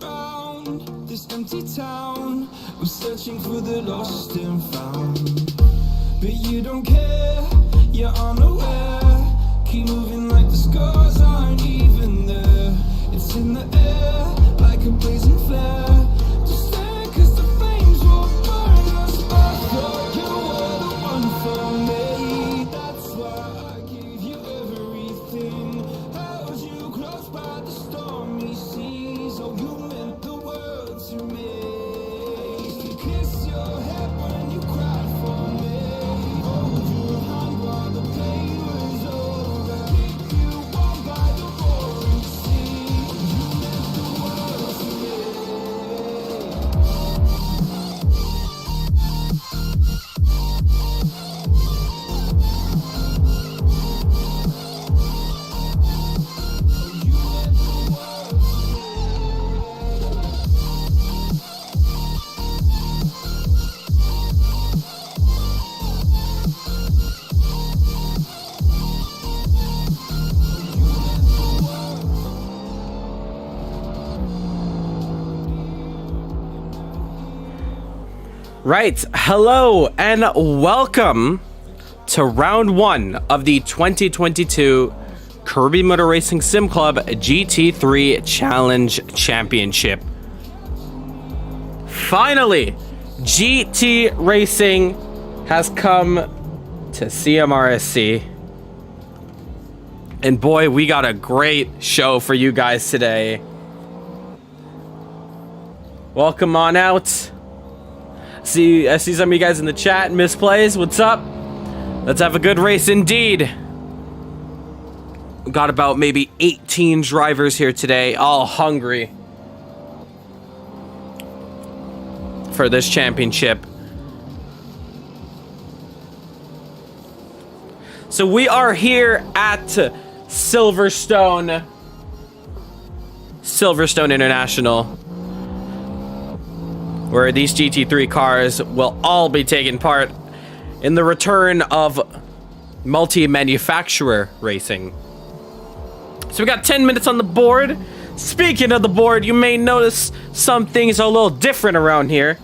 around this empty town. I'm searching for the lost and found, but you don't care, you're unaware. Keep moving like the scars aren't even there. It's in the air like a blazing flare. Just stare cause the flames will burn us. I thought you were the one for me. That's why I gave you everything. Held you close by the stormy seas. Oh, you meant the world to me. I used to kiss your head when you cried for me. Hold your hand while the pain was over. Keep you warm by the roaring sea. You meant the world to me. Right, hello and welcome to round one of the 2022 Caribbean Motor Racing Sim Club GT3 Challenge Championship. Finally, GT Racing has come to CMRSC. And boy, we got a great show for you guys today. Welcome on out. I see some of you guys in the chat. Misplays, what's up? Let's have a good race indeed. We got about maybe 18 drivers here today, all hungry for this championship. So we are here at Silverstone International, where these GT3 cars will all be taking part in the return of multi-manufacturer racing. So we got 10 minutes on the board. Speaking of the board, you may notice some things are a little different around here.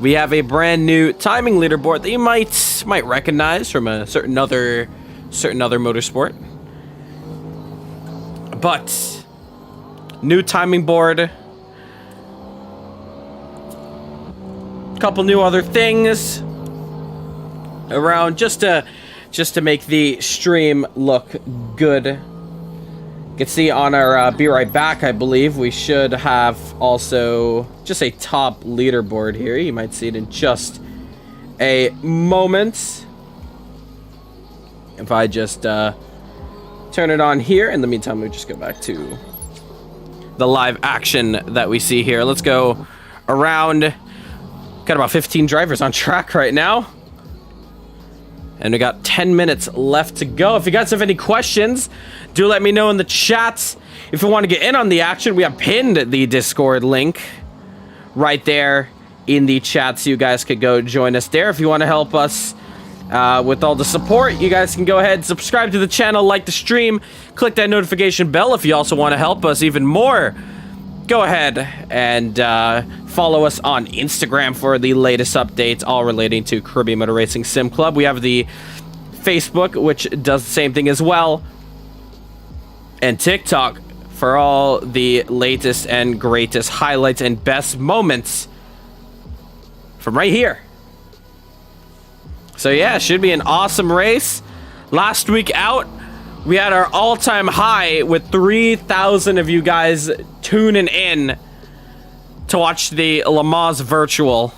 We have a brand new timing leaderboard that you might recognize from a certain other motorsport. But new timing board. Couple new other things around just to make the stream look good. You can see on our Be Right Back, I believe we should have also just a top leaderboard here. You might see it in just a moment. If I just turn it on here. In the meantime, we just go back to the live action that we see here. Let's go around. Got about 15 drivers on track right now. And we got 10 minutes left to go. If you guys have any questions, do let me know in the chat. If you want to get in on the action, we have pinned the Discord link right there in the chat, so you guys could go join us there. If you want to help us with all the support, you guys can go ahead, subscribe to the channel, like the stream, click that notification bell. If you also want to help us even more, go ahead and follow us on Instagram for the latest updates, all relating to Caribbean Motor Racing Sim Club. We have the Facebook, which does the same thing as well, and TikTok for all the latest and greatest highlights and best moments from right here. So yeah, should be an awesome race. Last week out, we had our all-time high with 3,000 of you guys tuning in to watch the Le Mans Virtual.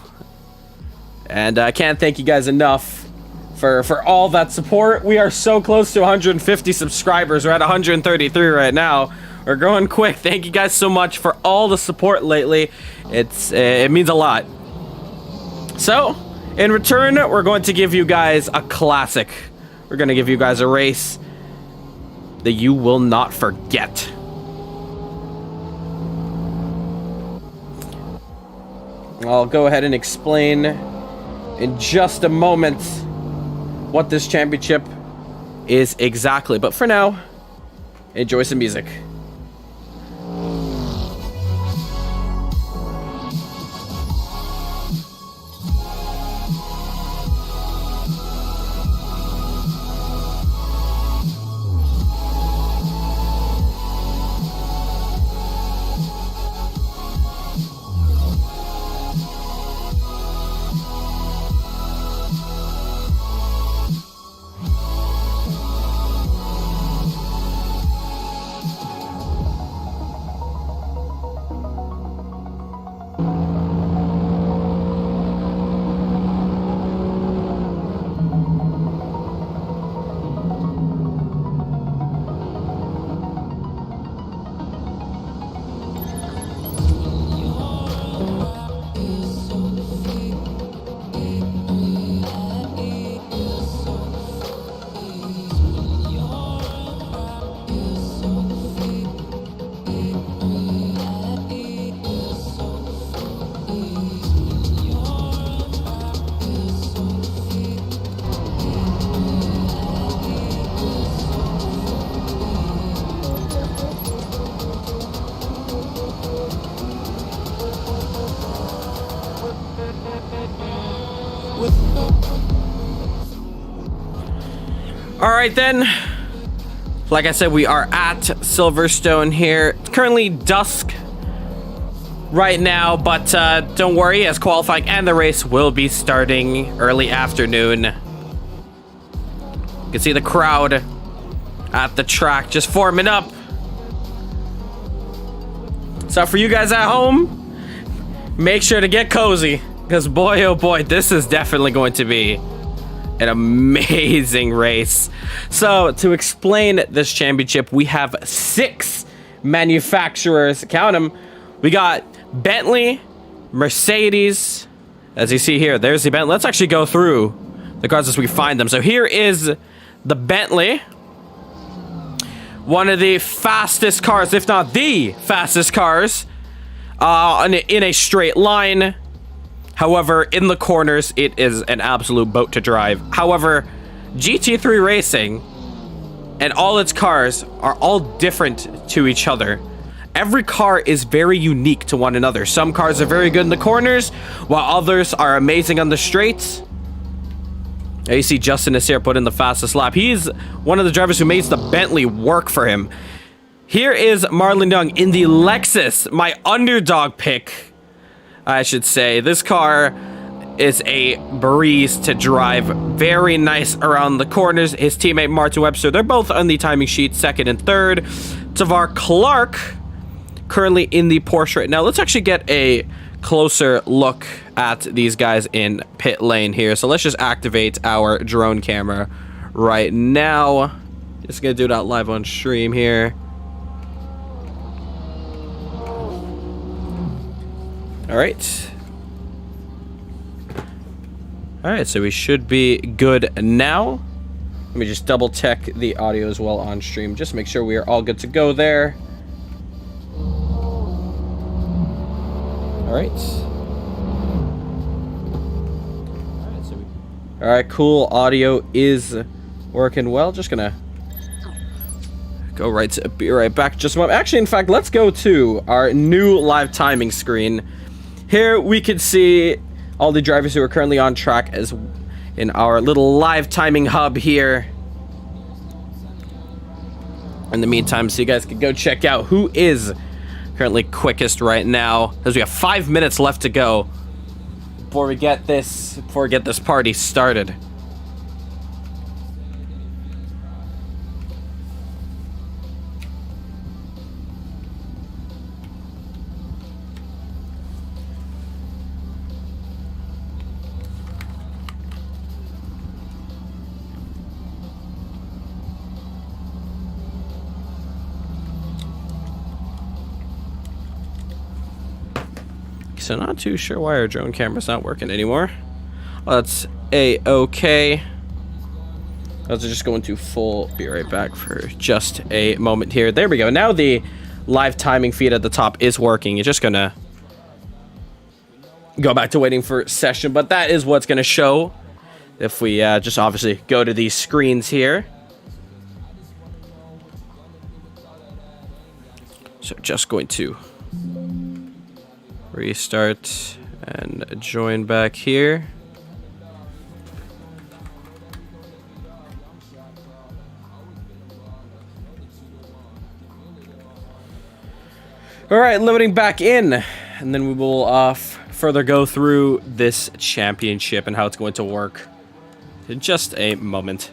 And I can't thank you guys enough for all that support. We are so close to 150 subscribers. We're at 133 right now. We're growing quick. Thank you guys so much for all the support lately. It means a lot. So, in return, we're going to give you guys a classic. We're going to give you guys a race that you will not forget. I'll go ahead and explain in just a moment what this championship is exactly. But for now, enjoy some music. All right, then. Like I said, we are at Silverstone here. It's currently dusk right now, but don't worry, as qualifying and the race will be starting early afternoon. You can see the crowd at the track just forming up. So for you guys at home, make sure to get cozy, because boy, oh boy, this is definitely going to be an amazing race. So to explain this championship, we have 6 manufacturers. Count them. We got Bentley, Mercedes. As you see here, there's the Bentley. Let's actually go through the cars as we find them. So here is the Bentley. One of the fastest cars, if not the fastest cars, in a straight line. However, in the corners, it is an absolute boat to drive. However, GT3 Racing and all its cars are all different to each other. Every car is very unique to one another. Some cars are very good in the corners, while others are amazing on the straights. Now you see Justin is here put in the fastest lap. He's one of the drivers who makes the Bentley work for him. Here is Marlon Young in the Lexus, my underdog pick, I should say. This car is a breeze to drive. Very nice around the corners. His teammate Martin Webster, they're both on the timing sheet, 2nd and 3rd. Tavar Clark currently in the Porsche right now. Let's actually get a closer look at these guys in pit lane here. So let's just activate our drone camera right now. Just gonna do that live on stream here. All right. All right, so we should be good now. Let me just double check the audio as well on stream. Just make sure we are all good to go there. All right. All right, cool. Audio is working well. Just gonna be right back. Just a moment. Actually, in fact, let's go to our new live timing screen. Here we can see all the drivers who are currently on track as in our little live timing hub here. In the meantime, so you guys can go check out who is currently quickest right now, as we have 5 minutes left to go before we get this party started. So not too sure why our drone camera's not working anymore. Well, that's a-okay. Those are just going to full. Be right back for just a moment here. There we go. Now the live timing feed at the top is working. You're just gonna go back to waiting for session, but that is what's gonna show if we just obviously go to these screens here. So just going to restart and join back here. All right, loading back in, and then we will further go through this championship and how it's going to work in just a moment.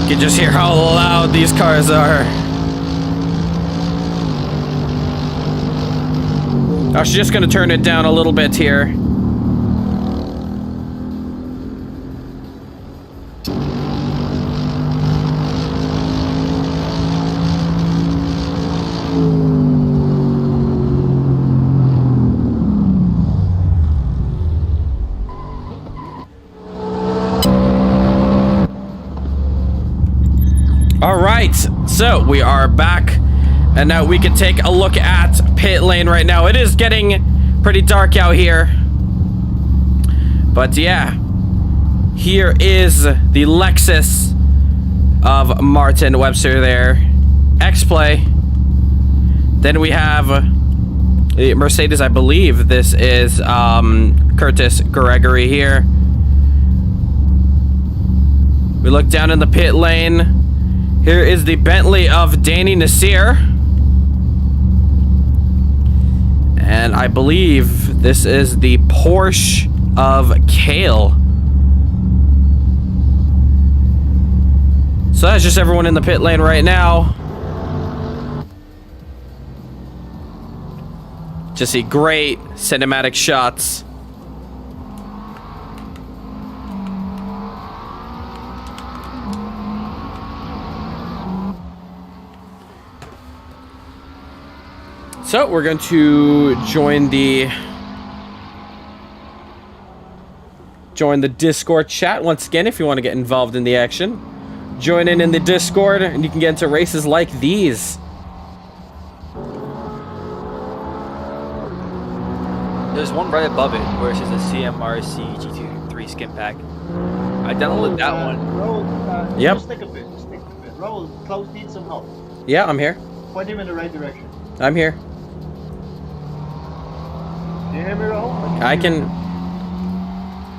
You can just hear how loud these cars are. I was just gonna turn it down a little bit here. All right, so we are back, and now we can take a look at pit lane right now. It is getting pretty dark out here, but yeah, here is the Lexus of Martin Webster there, X-Play. Then we have the Mercedes, I believe this is Curtis Gregory here. We look down in the pit lane. Here is the Bentley of Danny Nasir. And I believe this is the Porsche of Kale. So that's just everyone in the pit lane right now. Just see great cinematic shots. So we're going to join the Discord chat once again if you want to get involved in the action. Join in the Discord and you can get into races like these. There's one right above it where it says a CMRC GT3 skin pack. I downloaded that one. Raul, Yep. Just stick a bit. Raul, Klaus needs some help. Yeah, I'm here. Point him in the right direction. I'm here. Do you hear me, Raul? I can.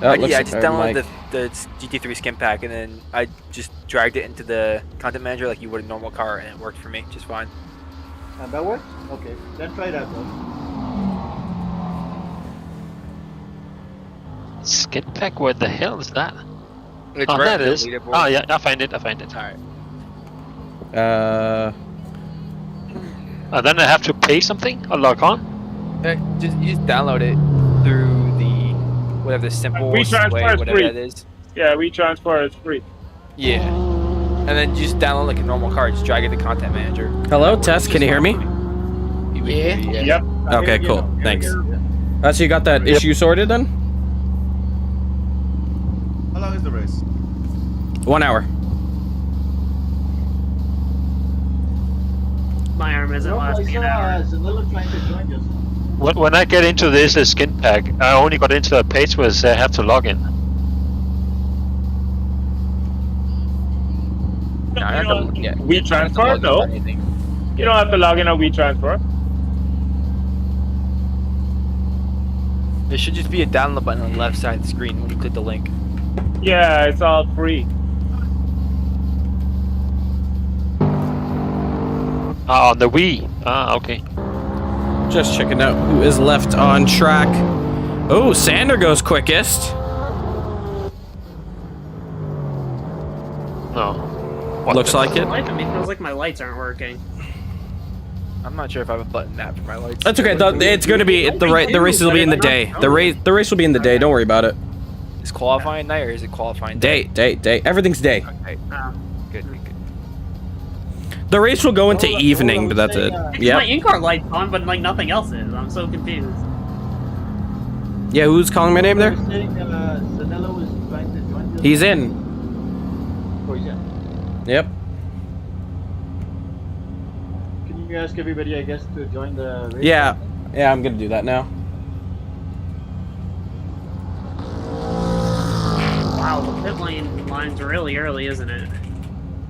Oh, it looks Yeah, I like just our downloaded mic. the GT3 skin pack and then I just dragged it into the content manager like you would a normal car and it worked for me just fine. And that works? Okay, then try that one. Skid pack? What the hell is that? It's Oh, right that in the is. leaderboard. Oh yeah, I find it. Alright. Then I have to pay something or log on. You just download it through the whatever the simple way, WeTransfer is whatever free. that is. Yeah, WeTransfer is free. Yeah. And then you just download like a normal car, just drag it to content manager. Hello, Tess, can you hear me? Yeah. Yep. Okay, Here you cool. go. Here Thanks. you go. So you got that issue sorted then? How long is the race? 1 hour. My arm isn't Raul, I lasting an hour. saw Zanilla trying to join us. When I get into this skin pack, I only got into a page where it said I have to log in. WeTransfer? No. You don't have to log in on WeTransfer. There should just be a download button on the left side of the screen when you click the link. Yeah, it's all free. Ah, on the Wii. Ah, okay. Just checking out who is left on track. Oh, Sander goes quickest. No. What Looks the- like it. Life of me feels like my lights aren't working. I'm not sure if I have a button map for my lights. That's okay. It's going to be the races will be in the day. The race will be in the day. Don't worry about it. Is qualifying night or is it qualifying day? Day. Everything's day. Okay. Good. The race will go into Hold on, evening, but that's it. saying, My Yeah. in-car light's on, but like nothing else is. I'm so confused. Yeah. Who's calling my name there? Saying, Zanilla was trying to join us. He's in. Oh, he's in. Yep. Can you ask everybody, I guess, to join the race? Yeah. Yeah. I'm gonna do that now. Wow, the pit lane line's really early, isn't it?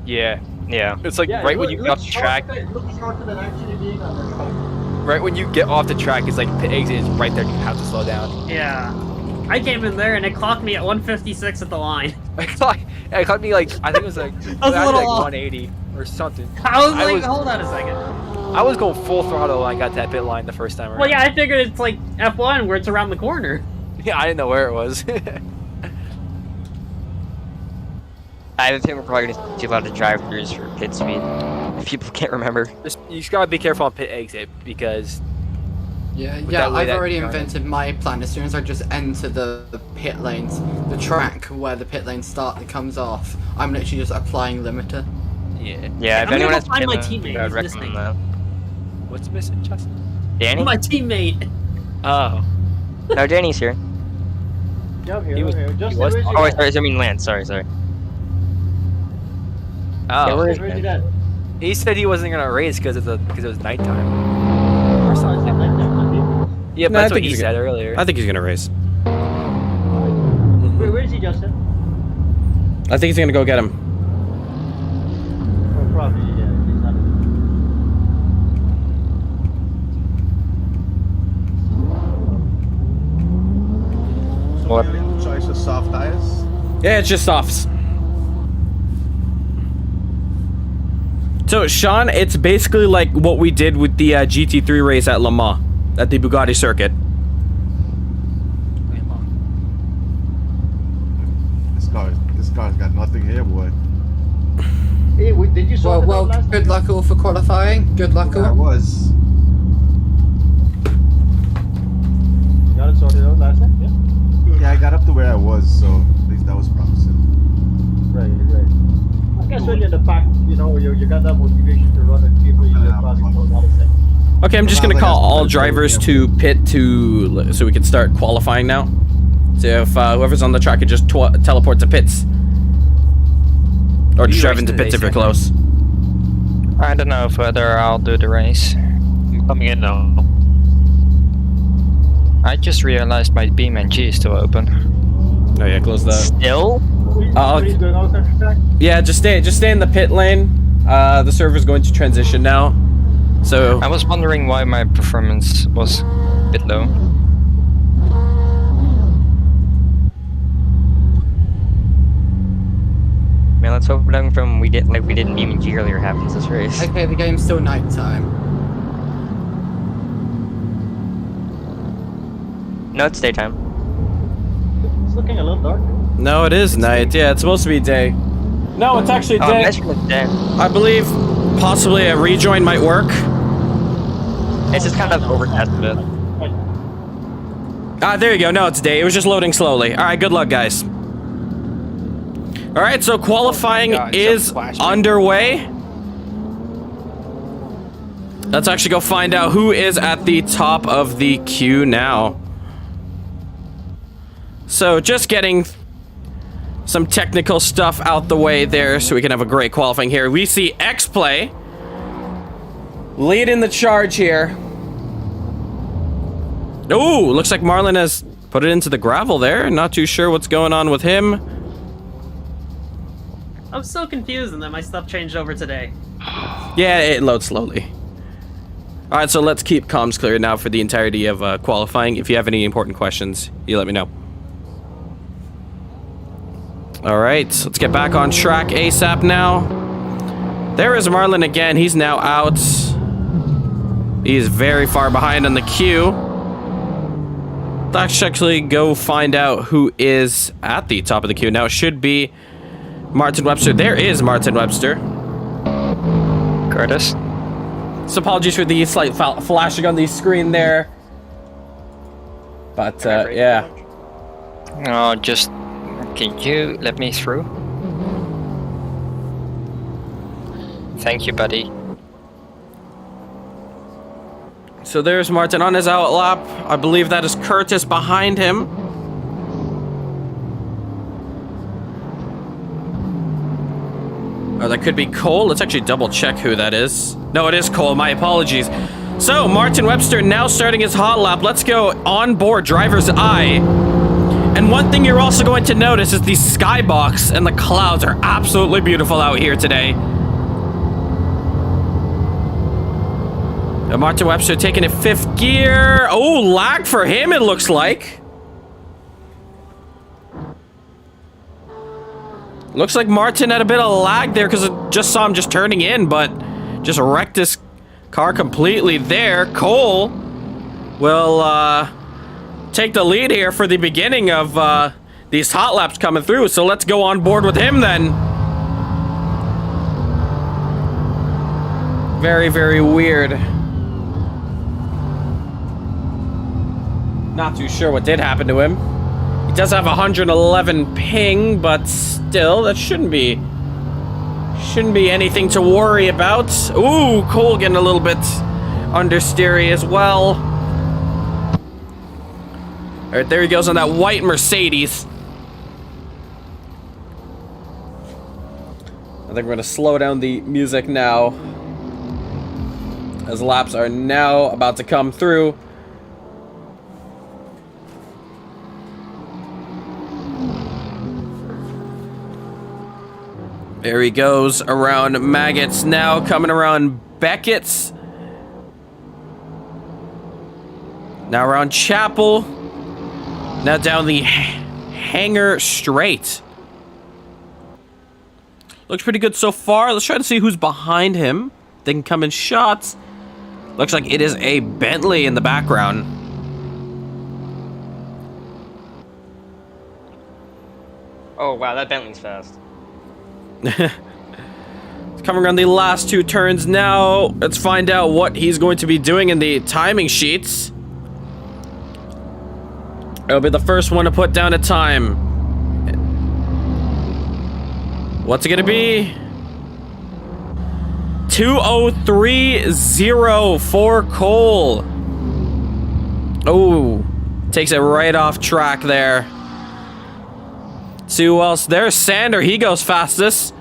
Yeah. Yeah. It's like Yeah, right when you get off the track. It looks shorter than actually being on the track. Right when you get off the track, it's like pit exit is right there. You have to slow down. Yeah. I came in there and it clocked me at 156 at the line. It caught me like I think it was like, I was a little off. 180 or something. I was like, hold on a second. I was going full throttle when I got to that pit line the first time around. Well, yeah, I figured it's like F1 where it's around the corner. Yeah, I didn't know where it was. I think we're probably going to see a lot of drivers for pit speed. If people can't remember. You just gotta be careful on pit exit because Yeah, With yeah, that way I've that already car- invented my plan. As soon as I just enter the pit lanes, the track where the pit lanes start, it comes off. I'm literally just applying limiter. yeah. Yeah, if I'm gonna anyone go has find my pit teammate. lane, I would He's recommend listening. that. What's missing, Justin? Danny? My teammate. Oh. No, Danny's here. Yeah, I'm here. He was- I'm here. he Justin, was- where's Oh, your wait, dad? sorry, I mean Lance. Sorry. Oh. where is Where's he? your dad? He said he wasn't gonna race because it was nighttime. Or something like that. Yeah, No, I that's what think he he's said good. earlier. I think he's gonna race. Where is he, Justin? I think he's gonna go get him. Oh, probably, yeah. He's not What? Choice of soft tires. Yeah, it's just softs. So, Sean, it's basically like what we did with the GT3 race at Le Mans, at the Bugatti circuit. This car's got nothing here, boy. Hey, did you sort Well, it out last good time? luck all for qualifying. Good luck I all. was. You got it sorted out last time? Yeah. Yeah, I got up to where I was, so at least that was promising. Right. I guess when you're in the pack, you know, you got that motivation to run and people you Yeah, just probably fun. don't know the thing. Okay, I'm just gonna Well, call that's all good. drivers Yeah. to pit so we can start qualifying now. So if whoever's on the track could just teleport to pits. Or just You drive race into today, pits if you're Sam? close. I don't know whether I'll do the race. I'm coming in now. I just realized my BeamNG is still open. Oh yeah, close that. Still? Nobody's going out on the track? Yeah, just stay in the pit lane. The server's going to transition now. So I was wondering why my performance was a bit low. Man, let's hope nothing from we didn't BeamNG earlier happens this race. Okay, the game's still nighttime. No, it's daytime. It's looking a little dark. no, it is night. Yeah, it's supposed to be day. No, it's actually Oh, day. measuring it's day. I believe possibly a rejoin might work. It's just kind of overcast a bit. There you go. No, it's day. It was just loading slowly. All right, good luck, guys. All right, so qualifying God, is some flashback. underway. Let's actually go find out who is at the top of the queue now. So just getting some technical stuff out the way there so we can have a great qualifying here. We see X-Play leading the charge here. Ooh, looks like Marlon has put it into the gravel there. Not too sure what's going on with him. I'm so confused, and then my stuff changed over today. Yeah, it loads slowly. All right, so let's keep comms clear now for the entirety of qualifying. If you have any important questions, you let me know. All right, let's get back on track ASAP now. There is Marlon again. He's now out. He's very far behind on the queue. Let's actually go find out who is at the top of the queue. Now it should be Martin Webster. There is Martin Webster. Curtis? So apologies for the slight flashing on the screen there. But yeah. Oh, just... Can you let me through? Thank you, buddy. So there's Martin on his out lap. I believe that is Curtis behind him. Or that could be Cole. Let's actually double check who that is. No, it is Cole. My apologies. So Martin Webster now starting his hot lap. Let's go on board driver's eye. And one thing you're also going to notice is the skybox and the clouds are absolutely beautiful out here today. Martin Webster taking it fifth gear. Oh, lag for him, it looks like. Looks like Martin had a bit of lag there because I just saw him just turning in, but just wrecked his car completely there. Cole will take the lead here for the beginning of these hot laps coming through. So let's go on board with him then. Very, very weird. Not too sure what did happen to him. He does have 111 ping, but still, that shouldn't be anything to worry about. Ooh, Cole getting a little bit understeery as well. All right, there he goes on that white Mercedes. I think we're gonna slow down the music now, as laps are now about to come through. There he goes around Maggots now, coming around Beckett's. Now around Chapel. Now down the Hanger Straight. Looks pretty good so far. Let's try to see who's behind him. They can come in shots. Looks like it is a Bentley in the background. Oh wow, that Bentley's fast. It's coming around the last two turns now. Let's find out what he's going to be doing in the timing sheets. It'll be the first one to put down a time. What's it gonna be? 2:03.0 for Cole. Oh, takes it right off track there. See who else? There's Sander. He goes fastest.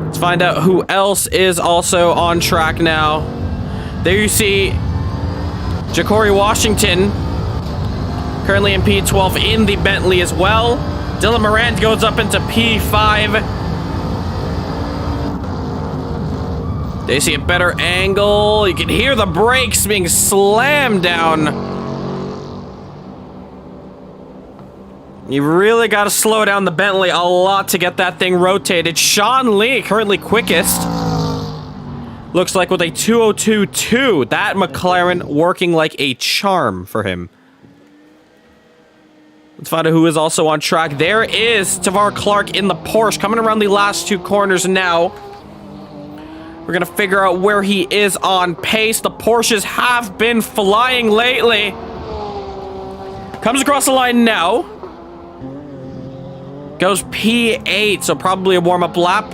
Let's find out who else is also on track now. There you see Ja'Cory Washington, currently in P12 in the Bentley as well. Dylan Morant goes up into P5. They see a better angle. You can hear the brakes being slammed down. You really got to slow down the Bentley a lot to get that thing rotated. Sean Lee, currently quickest. Looks like with a 2:02.2. That McLaren working like a charm for him. Let's find out who is also on track. There is Tavar Clark in the Porsche, coming around the last two corners now. We're going to figure out where he is on pace. The Porsches have been flying lately. Comes across the line now. Goes P8, so probably a warm-up lap.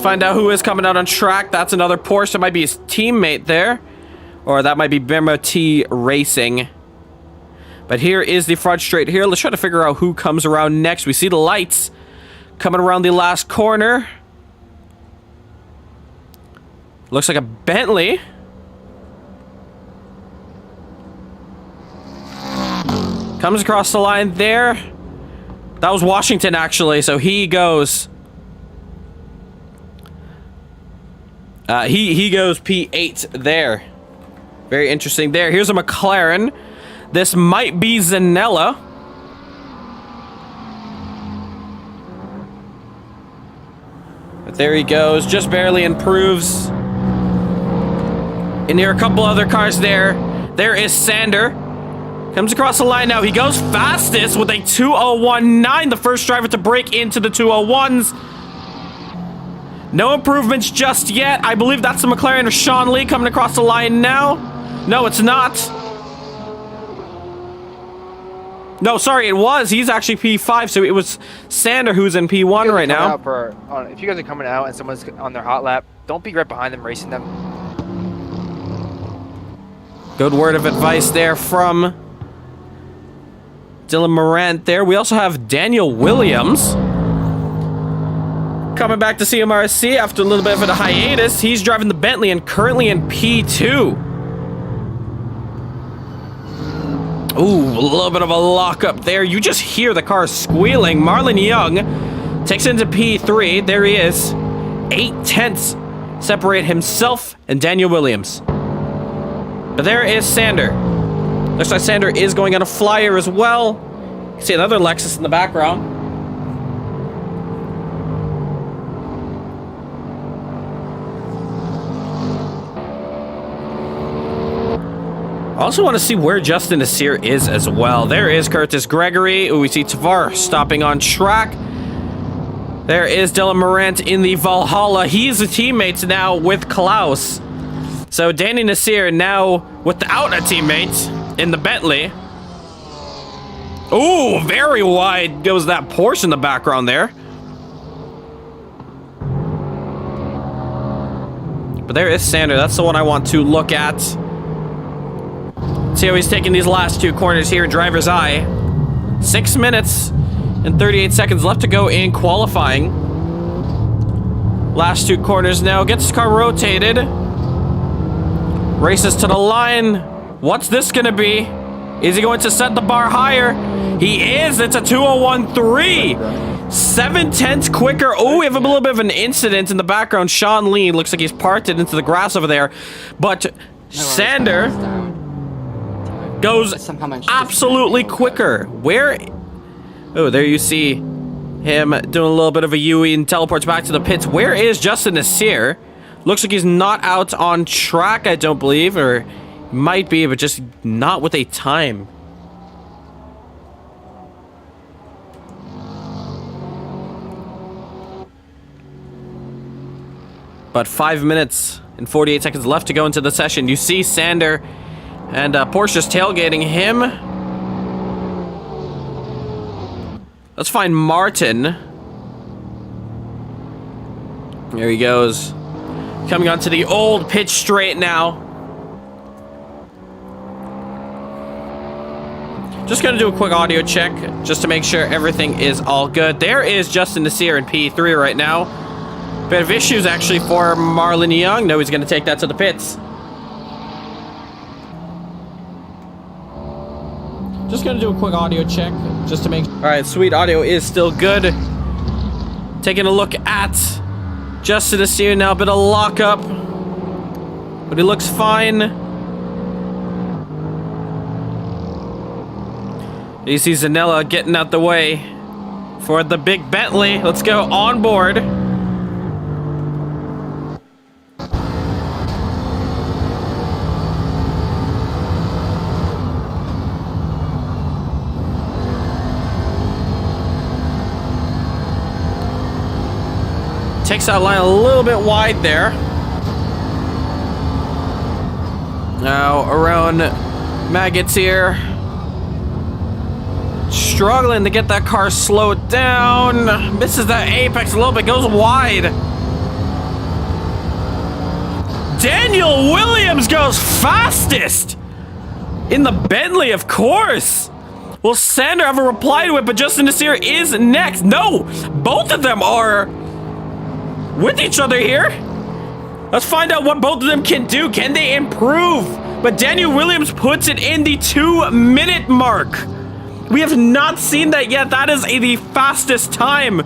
Find out who is coming out on track. That's another Porsche. That might be his teammate there. Or that might be Bema T Racing. But here is the front straight here. Let's try to figure out who comes around next. We see the lights coming around the last corner. Looks like a Bentley. Comes across the line there. That was Washington, actually, so he goes... he goes P8 there. Very interesting there. Here's a McLaren. This might be Zanella. But there he goes. Just barely improves. And there are a couple other cars there. There is Sander. Comes across the line now. He goes fastest with a 2:01.9. The first driver to break into the 2:01s. No improvements just yet. I believe that's the McLaren of Sean Lee coming across the line now. No, it's not. No, sorry, it was. He's actually P5, so it was Sander who's in P1 right now. If you guys are coming out and someone's on their hot lap, don't be right behind them racing them. Good word of advice there from Dylan Morant there. We also have Daniel Williams coming back to CMRC after a little bit of a hiatus. He's driving the Bentley and currently in P2. Ooh, a little bit of a lockup there. You just hear the car squealing. Marlon Young takes into P3. There he is. 8/10 separate himself and Daniel Williams. But there is Sander. Looks like Sander is going on a flyer as well. You can see another Lexus in the background. I also want to see where Justin Nasir is as well. There is Curtis Gregory. Ooh, we see Tavar stopping on track. There is Dylan Morant in the Valhalla. He's a teammate now with Klaus. So Danny Nasir now without a teammate in the Bentley. Ooh, very wide goes that Porsche in the background there. But there is Sander. That's the one I want to look at. See how he's taking these last two corners here in driver's eye. 6 minutes and 38 seconds left to go in qualifying. Last two corners now. Gets his car rotated. Races to the line. What's this going to be? Is he going to set the bar higher? He is. It's a 2:01.3. 7/10 quicker. Oh, we have a little bit of an incident in the background. Sean Lee looks like he's parked it into the grass over there. But Sander goes absolutely quicker. Where? Oh, there you see him doing a little bit of a UE and teleports back to the pits. Where is Justin Nasir? Looks like he's not out on track, I don't believe, or might be, but just not with a time. But 5 minutes and 48 seconds left to go into the session. You see Sander and Porsche's tailgating him. Let's find Martin. There he goes. Coming onto the old pitch straight now. Just gonna do a quick audio check just to make sure everything is all good. There is Justin Nasir in P3 right now. Bit of issues actually for Marlon Young. No, he's gonna take that to the pits. Just gonna do a quick audio check just to make. All right, sweet, audio is still good. Taking a look at Justin Nasir now, bit of lockup, but he looks fine. You see Zanella getting out the way for the big Bentley. Let's go on board. Takes that line a little bit wide there. Now around Maggots here. Struggling to get that car slowed down. Misses that apex a little bit, goes wide. Daniel Williams goes fastest in the Bentley, of course. Will Sander have a reply to it, but Justin Nasir is next. No, both of them are with each other here. Let's find out what both of them can do. Can they improve? But Daniel Williams puts it in the 2-minute mark. We have not seen that yet. That is the fastest time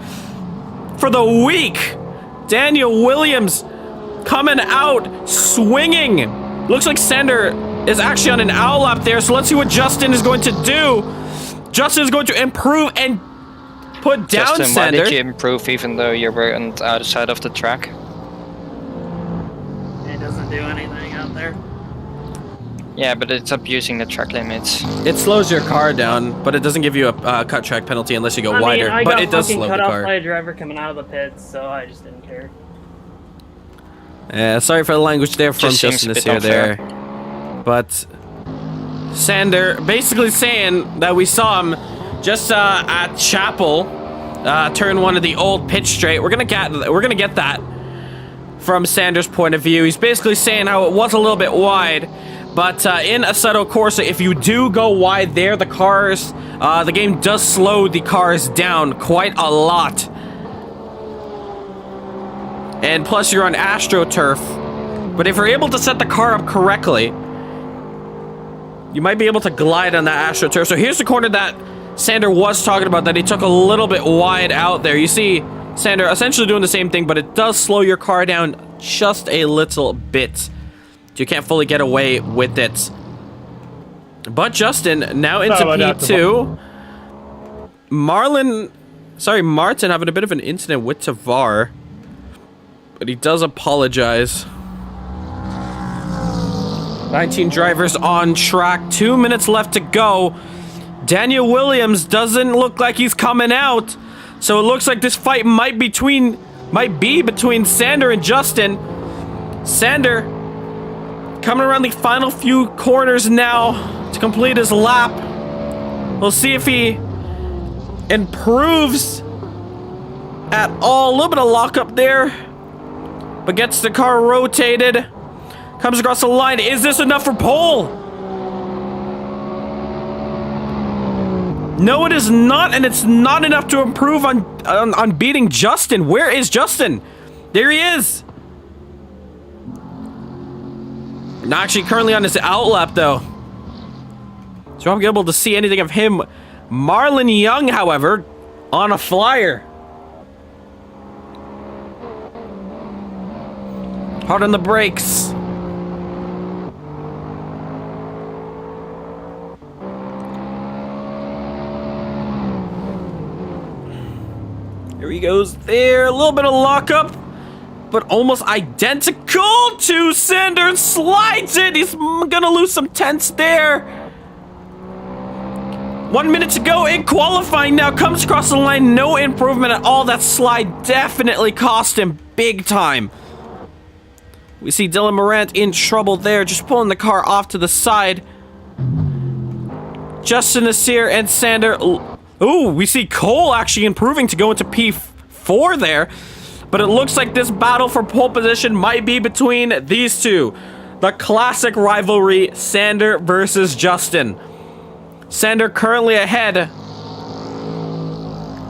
for the week. Daniel Williams coming out swinging. Looks like Sander is actually on an owl lap there. So let's see what Justin is going to do. Justin is going to improve and put down Justin, Sander. why did you improve even though you were on the other side of the track? It doesn't do anything out there. Yeah, but it's abusing the track limits. It slows your car down, but it doesn't give you a cut track penalty unless you go wider. But it does slow the car. I got cut off by a driver coming out of the pits, so I just didn't care. Yeah, sorry for the language there from Just Justin seems a this bit here unfair. there. But Sander basically saying that we saw him just at Chapel, turn one of the old pitch straight. We're gonna get that from Sander's point of view. He's basically saying how it was a little bit wide, but in Assetto Corsa, if you do go wide there, the game does slow the cars down quite a lot. And plus you're on AstroTurf. But if you're able to set the car up correctly, you might be able to glide on that AstroTurf. So here's the corner that Sander was talking about that he took a little bit wide out there. You see Sander essentially doing the same thing, but it does slow your car down just a little bit. You can't fully get away with it. But Justin now into P2. Martin having a bit of an incident with Tavar, but he does apologize. 19 drivers on track, 2 minutes left to go. Daniel Williams doesn't look like he's coming out. So it looks like this fight might be between Sander and Justin. Sander coming around the final few corners now to complete his lap. We'll see if he improves at all. A little bit of lockup there, but gets the car rotated. Comes across the line. Is this enough for pole? No, it is not, and it's not enough to improve on beating Justin. Where is Justin? There he is. Not actually currently on his outlap, though. So I won't be able to see anything of him. Marlon Young, however, on a flyer. Hard on the brakes. Here he goes there. A little bit of lockup, but almost identical to Sander. Slides it. He's gonna lose some tenths there. 1 minute to go in qualifying now. Comes across the line. No improvement at all. That slide definitely cost him big time. We see Dylan Morant in trouble there. Just pulling the car off to the side. Justin Nasir and Sander. Ooh, we see Cole actually improving to go into P4 there. But it looks like this battle for pole position might be between these two. The classic rivalry, Sander versus Justin. Sander currently ahead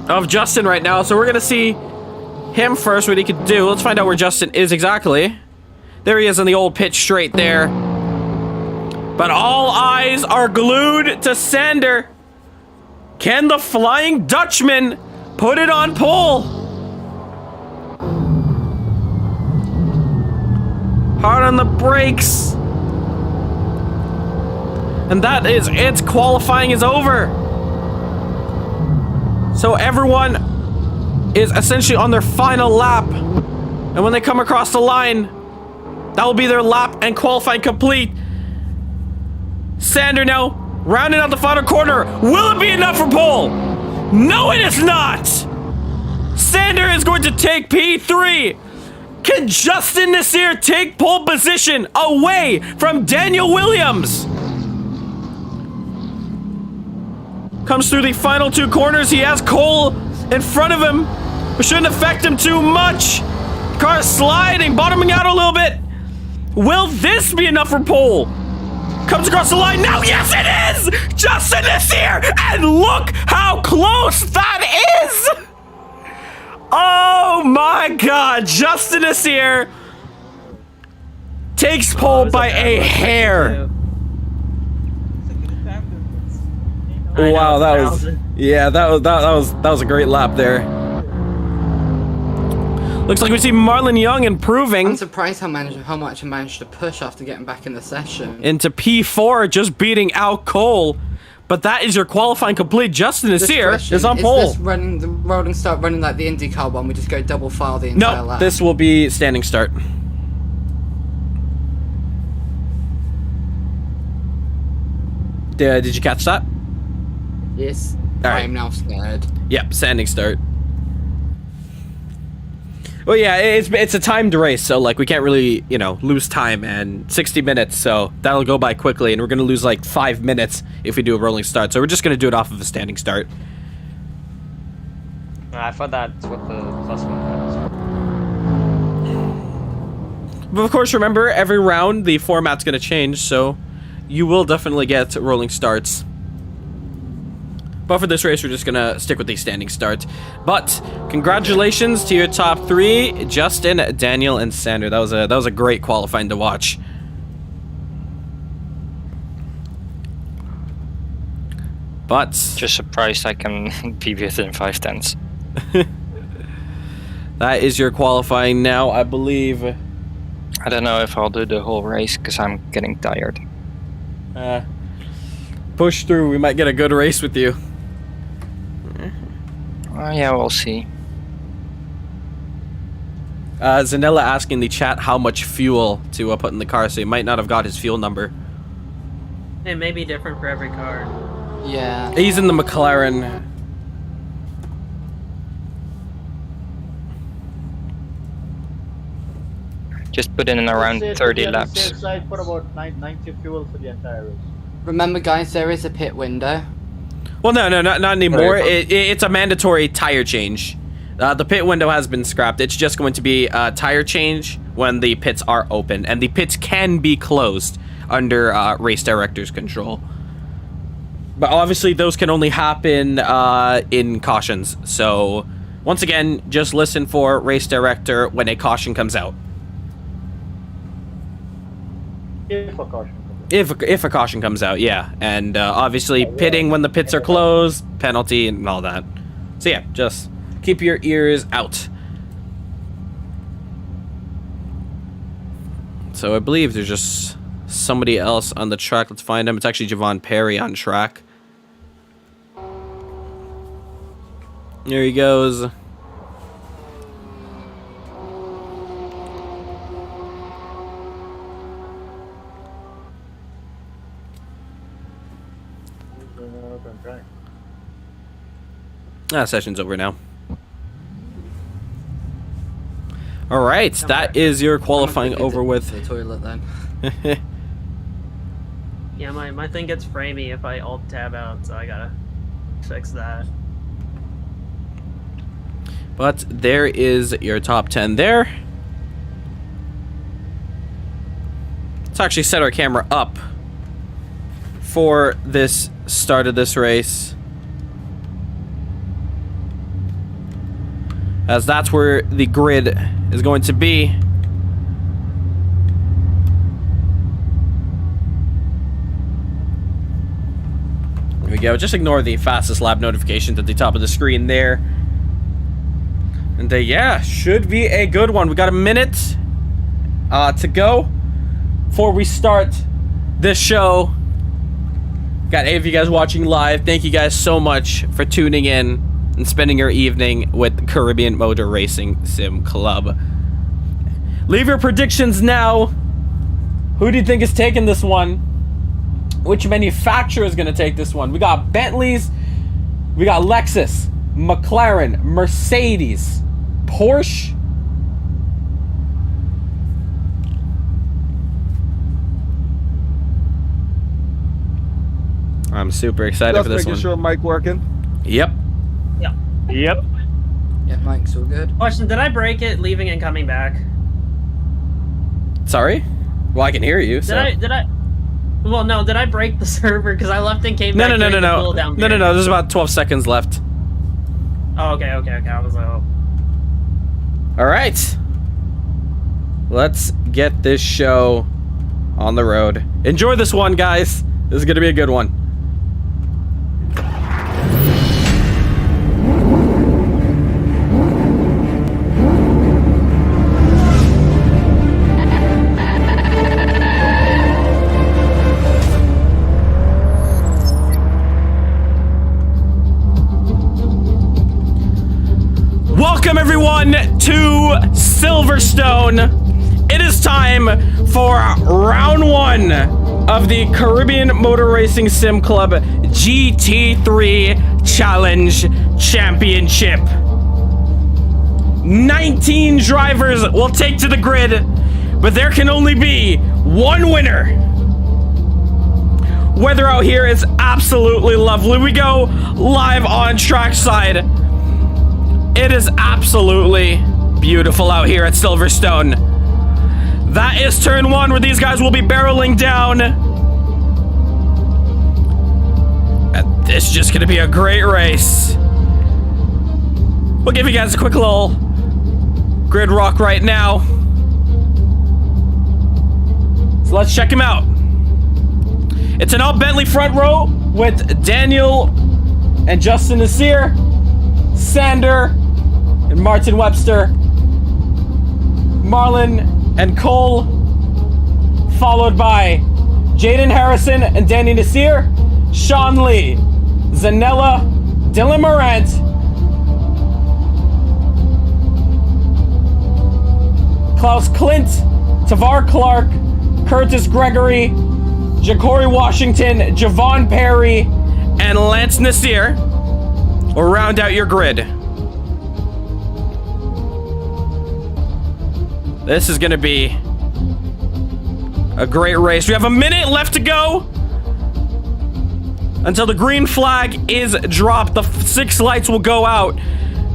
of Justin right now. So we're going to see him first, what he could do. Let's find out where Justin is exactly. There he is in the old pitch straight there. But all eyes are glued to Sander. Can the Flying Dutchman put it on pole? Hard on the brakes. And that is it. Qualifying is over. So everyone is essentially on their final lap. And when they come across the line, that will be their lap and qualifying complete. Sander now rounding out the final corner. Will it be enough for pole? No, it is not. Sander is going to take P3. Can Justin Nasir take pole position away from Daniel Williams? Comes through the final two corners. He has Cole in front of him. It shouldn't affect him too much. Car sliding, bottoming out a little bit. Will this be enough for pole? Comes across the line now. Yes, it is! Justin is here! And look how close that is! Oh my god. Justin is here. Takes pole by a hair. Wow, that was... Yeah, that was a great lap there. Looks like we see Marlon Young improving. I'm surprised how much he managed to push after getting back in the session. Into P4, just beating out Cole. But that is your qualifying complete. Justin is here. Is on pole. Is this running the rolling start running like the IndyCar one? We just go double file the entire lap. No, this will be standing start. Did you catch that? Yes. All right. I am now scared. Yep, standing start. Well, yeah, it's a timed race, so like we can't really, you know, lose time, and 60 minutes, so that'll go by quickly, and we're gonna lose like 5 minutes if we do a rolling start. So we're just gonna do it off of a standing start. I thought that's what the plus one was. But of course, remember, every round the format's gonna change, so you will definitely get rolling starts. But for this race, we're just gonna stick with the standing start. But congratulations to your top three, Justin, Daniel, and Sander. That was a great qualifying to watch. But Just surprised I can be within 5 tenths. that is your qualifying now, I believe. I don't know if I'll do the whole race because I'm getting tired. Push through. We might get a good race with you. Yeah, we'll see. Zanella asking the chat how much fuel to put in the car, so he might not have got his fuel number. It may be different for every car. Yeah. He's in the McLaren. Just put in around Let's say 30 to be on the laps. safe side, put about 90 fuel for the entire race. Remember, guys, there is a pit window. Well, no, not anymore. It's a mandatory tire change. The pit window has been scrapped. It's just going to be a tire change when the pits are open, and the pits can be closed under race director's control. But obviously, those can only happen in cautions. So, once again, just listen for race director when a caution comes out. If a caution. If a caution comes out, yeah. And obviously, pitting when the pits are closed, penalty, and all that. So yeah, just keep your ears out. So I believe there's just somebody else on the track. Let's find him. It's actually Javon Perry on track. There he goes. Session's over now. All right, that is your qualifying over with. The toilet then. Yeah, my thing gets framey if I alt tab out, so I gotta fix that. But there is your top 10 there. Let's actually set our camera up for this start of this race, as that's where the grid is going to be. There we go. Just ignore the fastest lap notifications at the top of the screen there. And yeah, should be a good one. We got a minute to go before we start this show. Got 8 of you guys watching live. Thank you guys so much for tuning in and spending your evening with Caribbean Motor Racing Sim Club. Leave your predictions now. Who do you think is taking this one? Which manufacturer is going to take this one? We got Bentleys, we got Lexus, McLaren, Mercedes, Porsche. I'm super excited for this one. Just making sure mic working. Yep. Yep. Yeah, Mike's all good. Question, did I break it leaving and coming back? Sorry? Well, I can hear you, so. Did I? Well, no, did I break the server? Because I left and came back. No. There's about 12 seconds left. Oh, okay. I was like, oh. All right. Let's get this show on the road. Enjoy this one, guys. This is going to be a good one. Welcome everyone to Silverstone. It is time for round 1 of the Caribbean Motor Racing Sim Club GT3 Challenge Championship. 19 drivers will take to the grid, but there can only be one winner. Weather out here is absolutely lovely. We go live on trackside. It is absolutely beautiful out here at Silverstone. That is turn 1, where these guys will be barreling down. And this is just going to be a great race. We'll give you guys a quick little grid rock right now. So let's check him out. It's an all Bentley front row with Daniel and Justin Nasir, Sander and Martin Webster, Marlon and Cole, followed by Jaden Harrison and Danny Nasir, Sean Lee, Zanella, Dylan Morant, Klaus Klint, Tavar Clark, Curtis Gregory, Ja'Cory Washington, Javon Perry, and Lance Nasir will round out your grid. This is going to be A great race. We have a minute left to go until the green flag is dropped. The 6 lights will go out.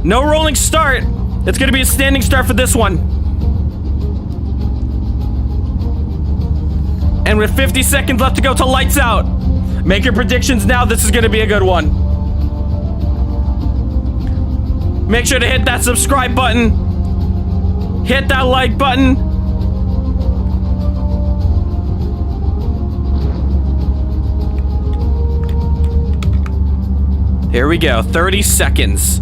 No rolling start. It's going to be a standing start for this one. And with 50 seconds left to go till lights out. Make your predictions now. This is going to be a good one. Make sure to hit that subscribe button. Hit that like button. Here we go. 30 seconds.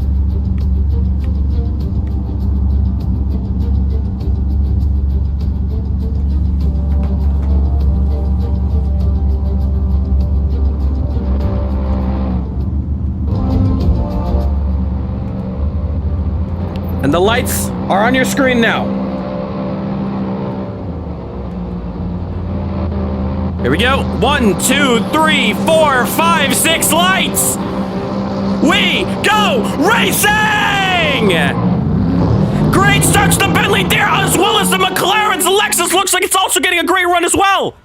And the lights are on your screen now. Here we go. 1, 2, 3, 4, 5, 6 lights. We go racing! Great start to the Bentley there, as well as the McLaren's Lexus. Looks like it's also getting a great run as well.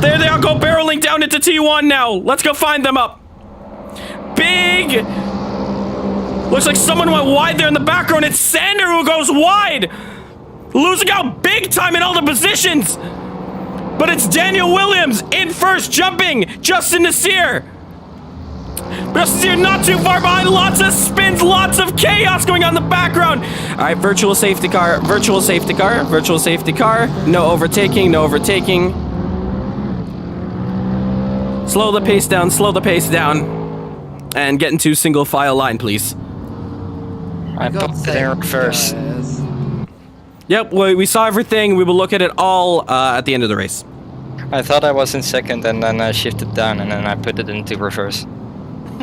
There they are, go barreling down into T1 now. Let's go find them up. Big. Looks like someone went wide there in the background. It's Sander who goes wide. Losing out big time in all the positions. But it's Daniel Williams in first, jumping. Justin Nasir. Justin not too far behind. Lots of spins, lots of chaos going on in the background. All right, virtual safety car, virtual safety car, virtual safety car. No overtaking, no overtaking. Slow the pace down, slow the pace down. And get into single file line, please. I popped there first. Yep, we saw everything. We will look at it all at the end of the race. I thought I was in second, and then I shifted down, and then I put it into reverse.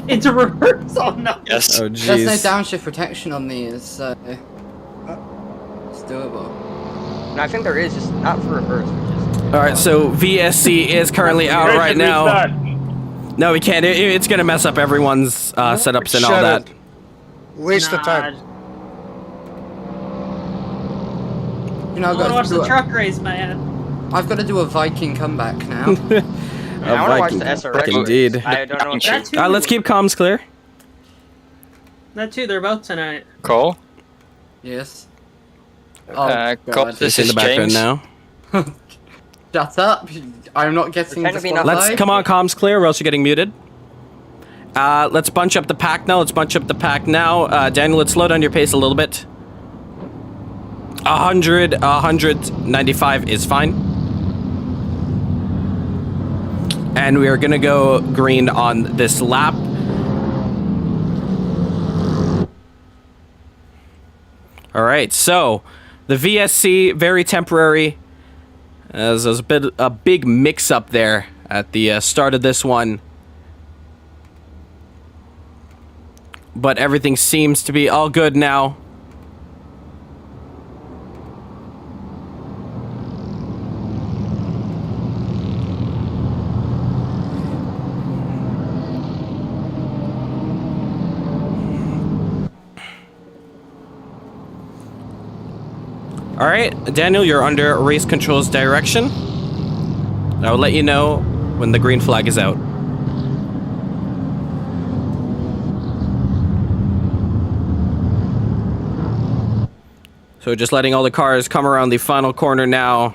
Into reverse? Oh no. Yes. Oh jeez. There's no downshift protection on these, so it's doable. No, I think there is, just not for reverse. All right, so VSC is currently out right now. No, we can't. It's gonna mess up everyone's setups and all that. Waste of time. You know, I wanna watch the truck race, man. I've got to do a Viking comeback now. I want to watch the SRX. Indeed. I don't know what That too. Let's keep comms clear. That too. They're both tonight. Cole? Yes. Cole, this in is the background James. now. Shut up! I'm not getting Pretend to be not Let's come on, comms clear, or else you're getting muted. Let's bunch up the pack now. Daniel, let's slow down your pace a little bit. 195 is fine. And we are gonna go green on this lap. All right, so the VSC, very temporary. There's a big mix-up there at the start of this one. But everything seems to be all good now. All right, Daniel, you're under race control's direction. I will let you know when the green flag is out. So just letting all the cars come around the final corner now.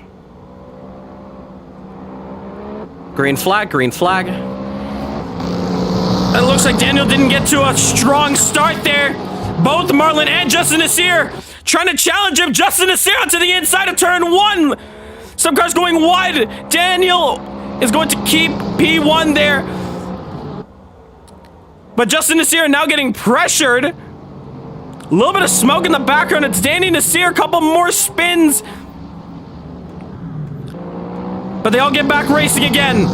Green flag, green flag. It looks like Daniel didn't get to a strong start there. Both Marlon and Justin Nasir trying to challenge him. Justin Nasir onto the inside of turn 1. Some cars going wide. Daniel is going to keep P1 there. But Justin Nasir now getting pressured. A little bit of smoke in the background. It's Danny Nasir. A couple more spins. But they all get back racing again.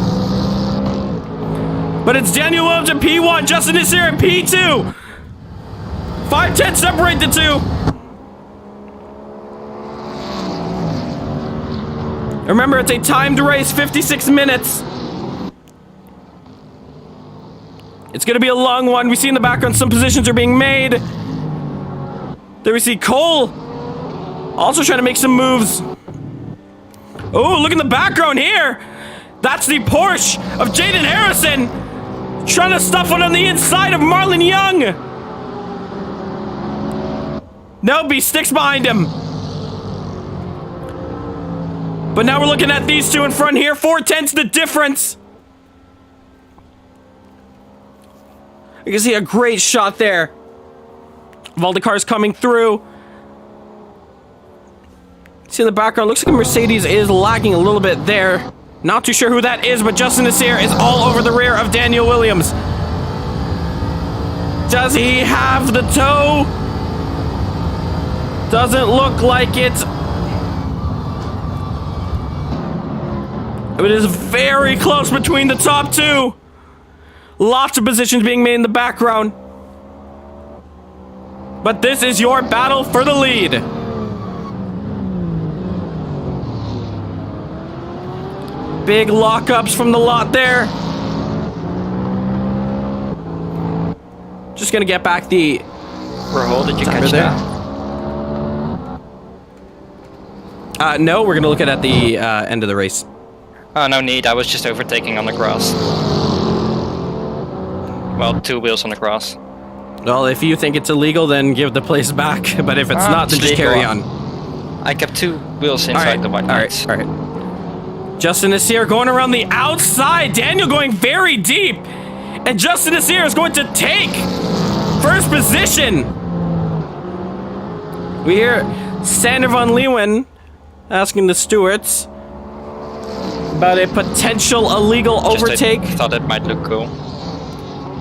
But it's Daniel Williams in P1. Justin Nasir in P2. 5-10 separate the two. Remember, it's a timed race, 56 minutes. It's going to be a long one. We see in the background some positions are being made. There we see Cole also trying to make some moves. Oh, look in the background here. That's the Porsche of Jaden Harrison trying to stuff it on the inside of Marlon Young. Nope, he sticks behind him. But now we're looking at these two in front here. 4/10's the difference. You can see a great shot there of all the cars coming through. See in the background, looks like a Mercedes is lagging a little bit there. Not too sure who that is, but Justin Nasir is all over the rear of Daniel Williams. Does he have the toe? Doesn't look like it. It is very close between the top two. Lots of positions being made in the background. But this is your battle for the lead. Big lockups from the lot there. Just gonna get back the... Rahul, did you catch there. that? No, we're gonna look at the end of the race. Oh, no need. I was just overtaking on the grass. Well, 2 wheels on the grass. Well, if you think it's illegal, then give the place back. But if it's not, then just carry on. I kept 2 wheels inside the white lines. All right. Justin Nasir going around the outside. Daniel going very deep. And Justin Nasir is going to take first position. We hear Sander van Leeuwen asking the stewards about a potential illegal overtake. I thought it might look cool.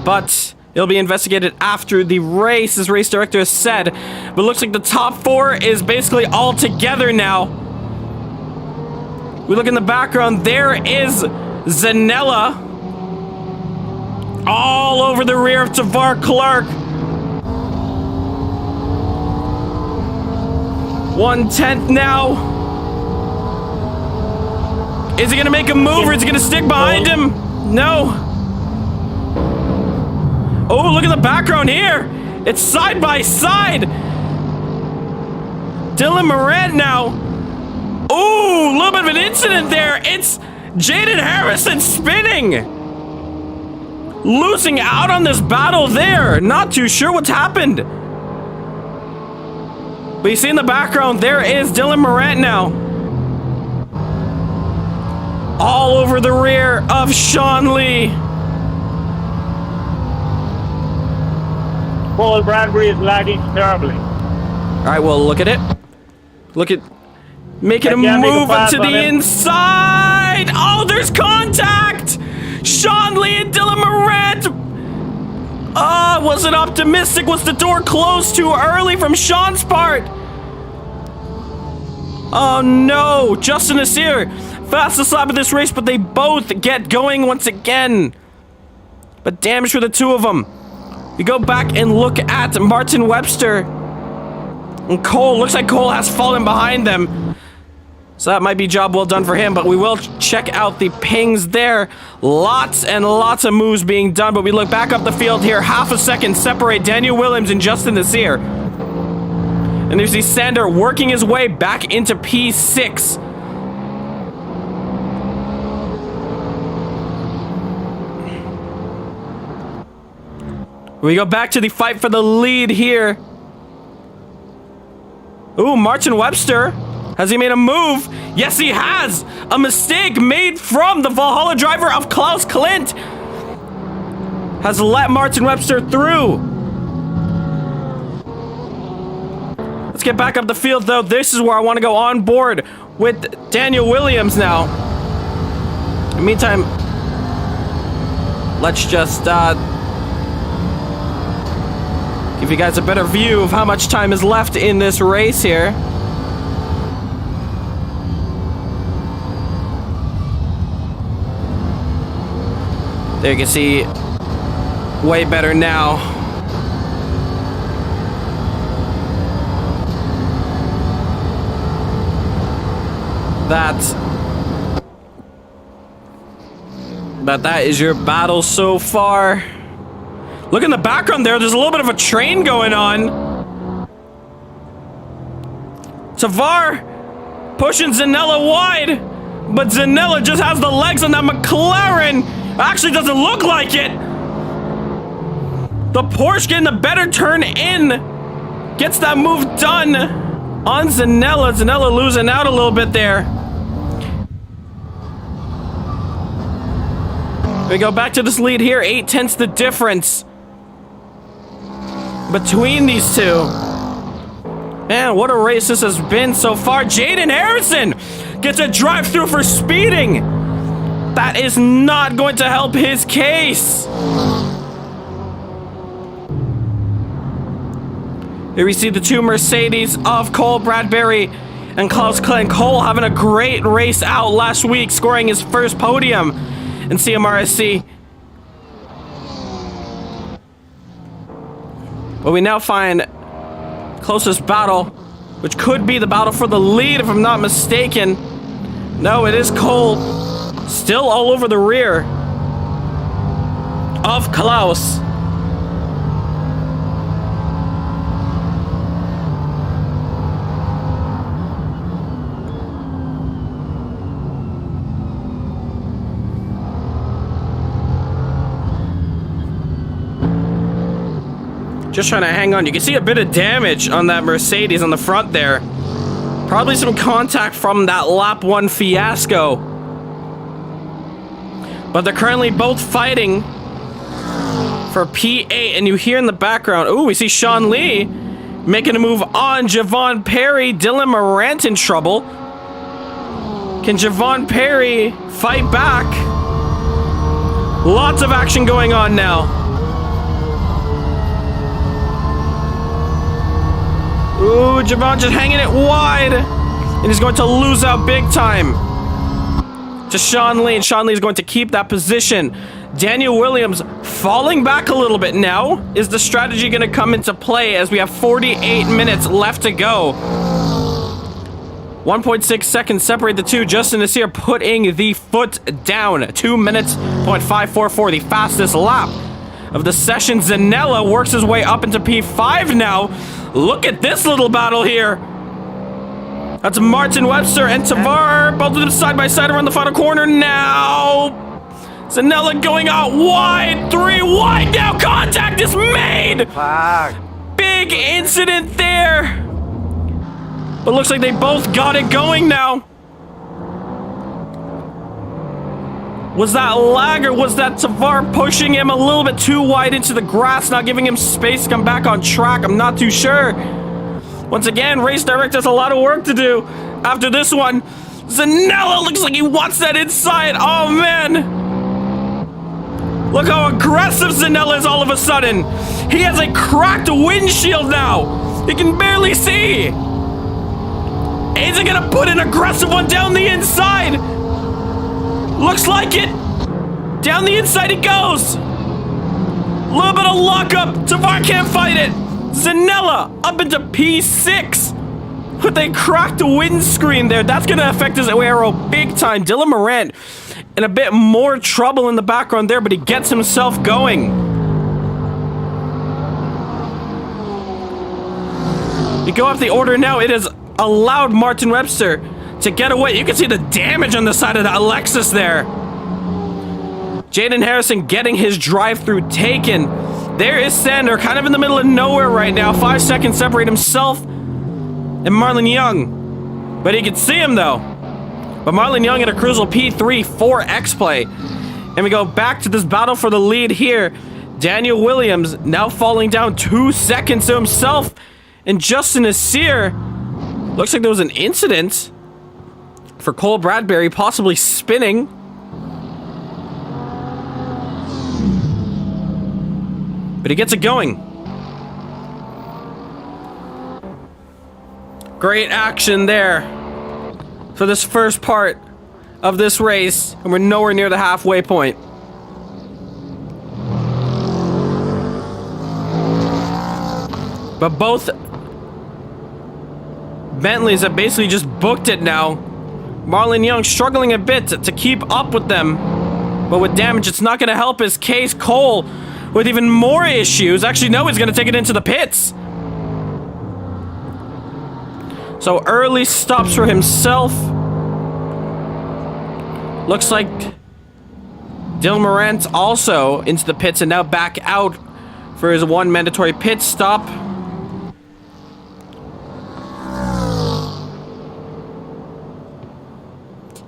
But it'll be investigated after the race, as race director has said. But it looks like the top 4 is basically all together now. We look in the background, there is Zanella. All over the rear of Tavar Clark. 1/10 now. Is he gonna make a move or is he gonna stick behind him? No. Oh, look at the background here. It's side by side. Dylan Morant now. Oh, a little bit of an incident there. It's Jaden Harrison spinning. Losing out on this battle there. Not too sure what's happened. But you see in the background, there is Dylan Morant now. All over the rear of Sean Lee. Paul Bradbury is lagging terribly. All right, well, look at it. Look at... Making a move to the inside. Oh, there's contact. Sean Lee and Dylan Morant. Was it optimistic? Was the door closed too early from Sean's part? Oh no, Justin Nasir, fastest lap of this race, but they both get going once again. But damage for the two of them. We go back and look at Martin Webster and Cole. Looks like Cole has fallen behind them. So that might be job well done for him, but we will check out the pings there. Lots and lots of moves being done, but we look back up the field here. Half a second separate Daniel Williams and Justin Nasir. And there's the Sander working his way back into P6. We go back to the fight for the lead here. Ooh, Martin Webster. Has he made a move? Yes, he has! A mistake made from the Valhalla driver of Klaus Klint has let Martin Webster through. Let's get back up the field, though. This is where I want to go on board with Daniel Williams now. In the meantime, let's just give you guys a better view of how much time is left in this race here. There you can see way better now. That is your battle so far. Look in the background there, there's a little bit of a train going on. Tavar pushing Zanella wide. But Zanella just has the legs on that McLaren. Actually doesn't look like it. The Porsche getting the better turn in. Gets that move done on Zanella. Zanella losing out a little bit there. We go back to this lead here. 8/10 the difference between these two. Man, what a race this has been so far. Jaden Harrison gets a drive-through for speeding. That is not going to help his case. Here we see the two Mercedes of Cole Bradbury and Klaus Klein. Cole having a great race out last week, scoring his first podium in CMRSC. But we now find closest battle, which could be the battle for the lead if I'm not mistaken. No, it is Cole. Still all over the rear of Klaus. Just trying to hang on. You can see a bit of damage on that Mercedes on the front there. Probably some contact from that lap 1 fiasco. But they're currently both fighting for P8. And you hear in the background, ooh, we see Sean Lee making a move on Javon Perry. Dylan Morant in trouble. Can Javon Perry fight back? Lots of action going on now. Ooh, Javon just hanging it wide. And he's going to lose out big time to Sean Lee. And Sean Lee is going to keep that position. Daniel Williams falling back a little bit now. Is the strategy going to come into play as we have 48 minutes left to go? 1.6 seconds separate the two. Justin is here putting the foot down. 2 minutes, 0.544, the fastest lap of the session. Zanella works his way up into P5 now. Look at this little battle here. That's Martin Webster and Tavar. Both of them side by side around the final corner now. Zanella going out wide. 3 wide now. Contact is made. Big incident there. But looks like they both got it going now. Was that lag or was that Tavar pushing him a little bit too wide into the grass, not giving him space to come back on track? I'm not too sure. Once again, race director has a lot of work to do after this one. Zanella looks like he wants that inside. Oh, man. Look how aggressive Zanella is all of a sudden. He has a cracked windshield now. He can barely see. Is he gonna put an aggressive one down the inside? Looks like it. Down the inside he goes. A little bit of lockup. Tavar can't fight it. Zanella up into P6 with a cracked windscreen there. That's going to affect his aero big time. Dylan Morant in a bit more trouble in the background there, but he gets himself going. We go up the order now. It has allowed Martin Webster to get away. You can see the damage on the side of that Lexus there. Jaden Harrison getting his drive-through taken. There is Sander, kind of in the middle of nowhere right now. 5 seconds separate himself and Marlon Young. But he can see him though. But Marlon Young at a crucial P3 for X-Play. And we go back to this battle for the lead here. Daniel Williams now falling down 2 seconds to himself. And Justin Asir. Looks like there was an incident for Cole Bradbury, possibly spinning. But he gets it going. Great action there for this first part of this race. And we're nowhere near the halfway point. But both Bentleys have basically just booked it now. Marlon Young struggling a bit to keep up with them. But with damage, it's not going to help his case. Cole with even more issues. Actually, no, he's going to take it into the pits. So early stops for himself. Looks like Dylan Morant's also into the pits and now back out for his one mandatory pit stop.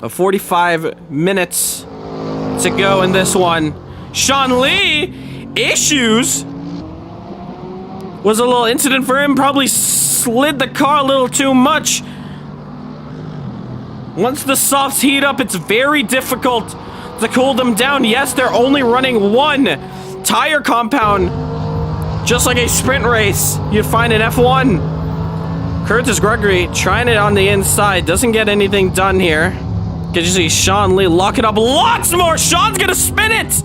Of 45 minutes to go in this one. Sean Lee, issues. Was a little incident for him. Probably slid the car a little too much. Once the softs heat up, it's very difficult to cool them down. Yes, they're only running one tire compound. Just like a sprint race you'd find in F1. Curtis Gregory trying it on the inside. Doesn't get anything done here. Can you see Sean Lee lock it up? Lots more! Sean's gonna spin it!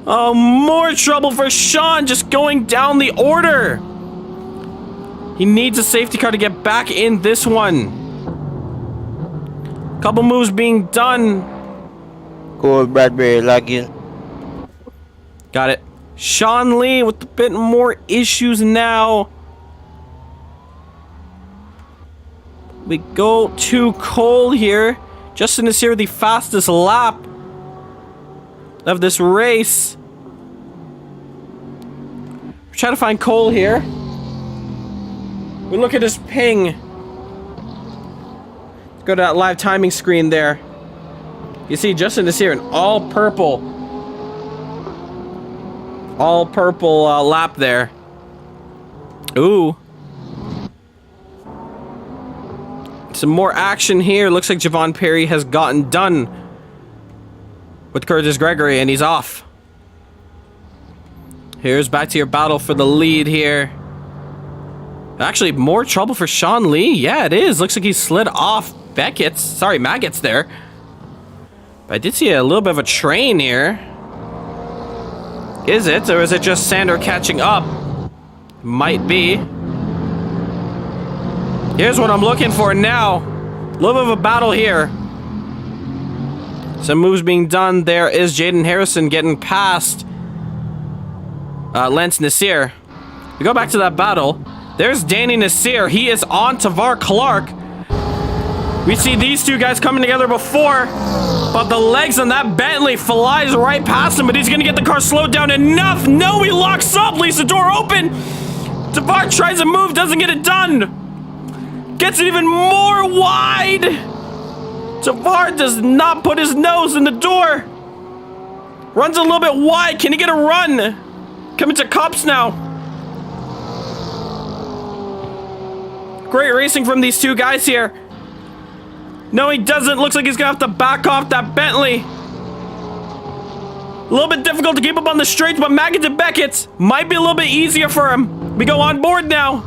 Oh, more trouble for Sean, just going down the order. He needs a safety car to get back in this one. Couple moves being done. Cool, Bradbury, lagging. Got it. Sean Lee with a bit more issues now. We go to Cole here. Justin is here, the fastest lap of this race. We're trying to find Cole here. We look at his ping. Go to that live timing screen there. You see Justin is here in all purple lap there. Ooh. Some more action here. Looks like Javon Perry has gotten done with Curtis Gregory, and he's off. Here's back to your battle for the lead here. Actually, more trouble for Sean Lee. Yeah, it is. Looks like he slid off Maggots there. But I did see a little bit of a train here. Is it? Or is it just Sander catching up? Might be. Here's what I'm looking for now. A little bit of a battle here. Some moves being done. There is Jaden Harrison getting past Lance Nasir. We go back to that battle. There's Danny Nasir. He is on Tavar Clark. We see these two guys coming together before, but the legs on that Bentley flies right past him, but he's going to get the car slowed down enough. No, he locks up, leaves the door open. Tavar tries to move, doesn't get it done. Gets it even more wide. Tavar does not put his nose in the door. Runs a little bit wide. Can he get a run? Coming to Cups now. Great racing from these two guys here. No, he doesn't. Looks like he's gonna have to back off that Bentley. A little bit difficult to keep up on the straights, but Maggots and Beckett's might be a little bit easier for him. We go on board now.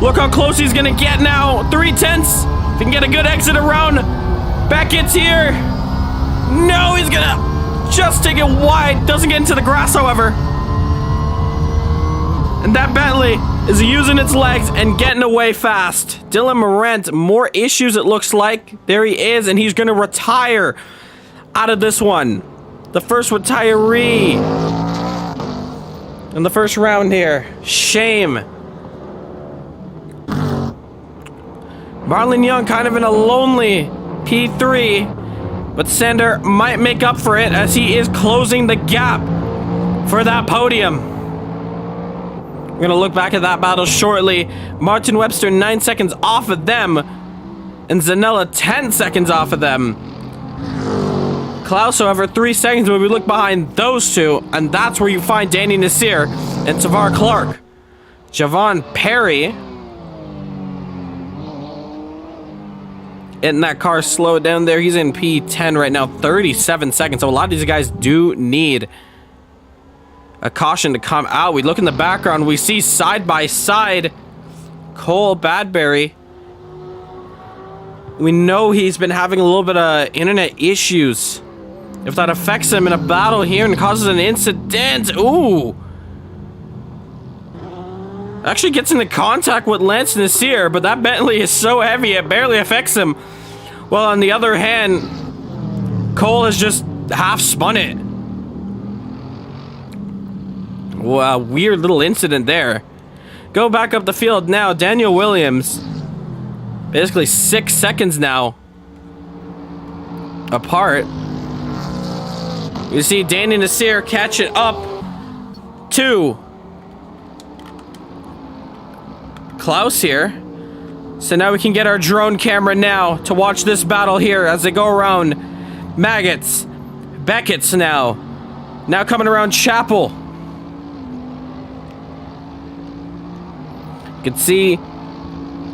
Look how close he's gonna get now. 3/10. If he can get a good exit around Beckett's here. No, he's gonna just take it wide. Doesn't get into the grass, however. And that Bentley is using its legs and getting away fast. Dylan Morant, more issues it looks like. There he is, and he's gonna retire out of this one. The first retiree in the first round here. Shame. Marlon Young kind of in a lonely P3, but Sander might make up for it as he is closing the gap for that podium. We're going to look back at that battle shortly. Martin Webster 9 seconds off of them, and Zanella 10 seconds off of them. Klaus, however, 3 seconds when we look behind those two, and that's where you find Danny Nasir and Tavar Clark. Javon Perry getting that car slowed down there. He's in P10 right now, 37 seconds. So a lot of these guys do need a caution to come out. We look in the background. We see side by side Cole Badbury. We know he's been having a little bit of internet issues. If that affects him in a battle here and causes an incident. Ooh. Actually gets into contact with Lance Nasir, but that Bentley is so heavy it barely affects him. Well, on the other hand, Cole has just half spun it. Wow, weird little incident there. go back up the field now. Daniel Williams, basically 6 seconds now apart. You see Danny Nasir catch it up to Klaus here. So now we can get our drone camera now to watch this battle here as they go around Maggots. Beckett's now coming around Chapel. You can see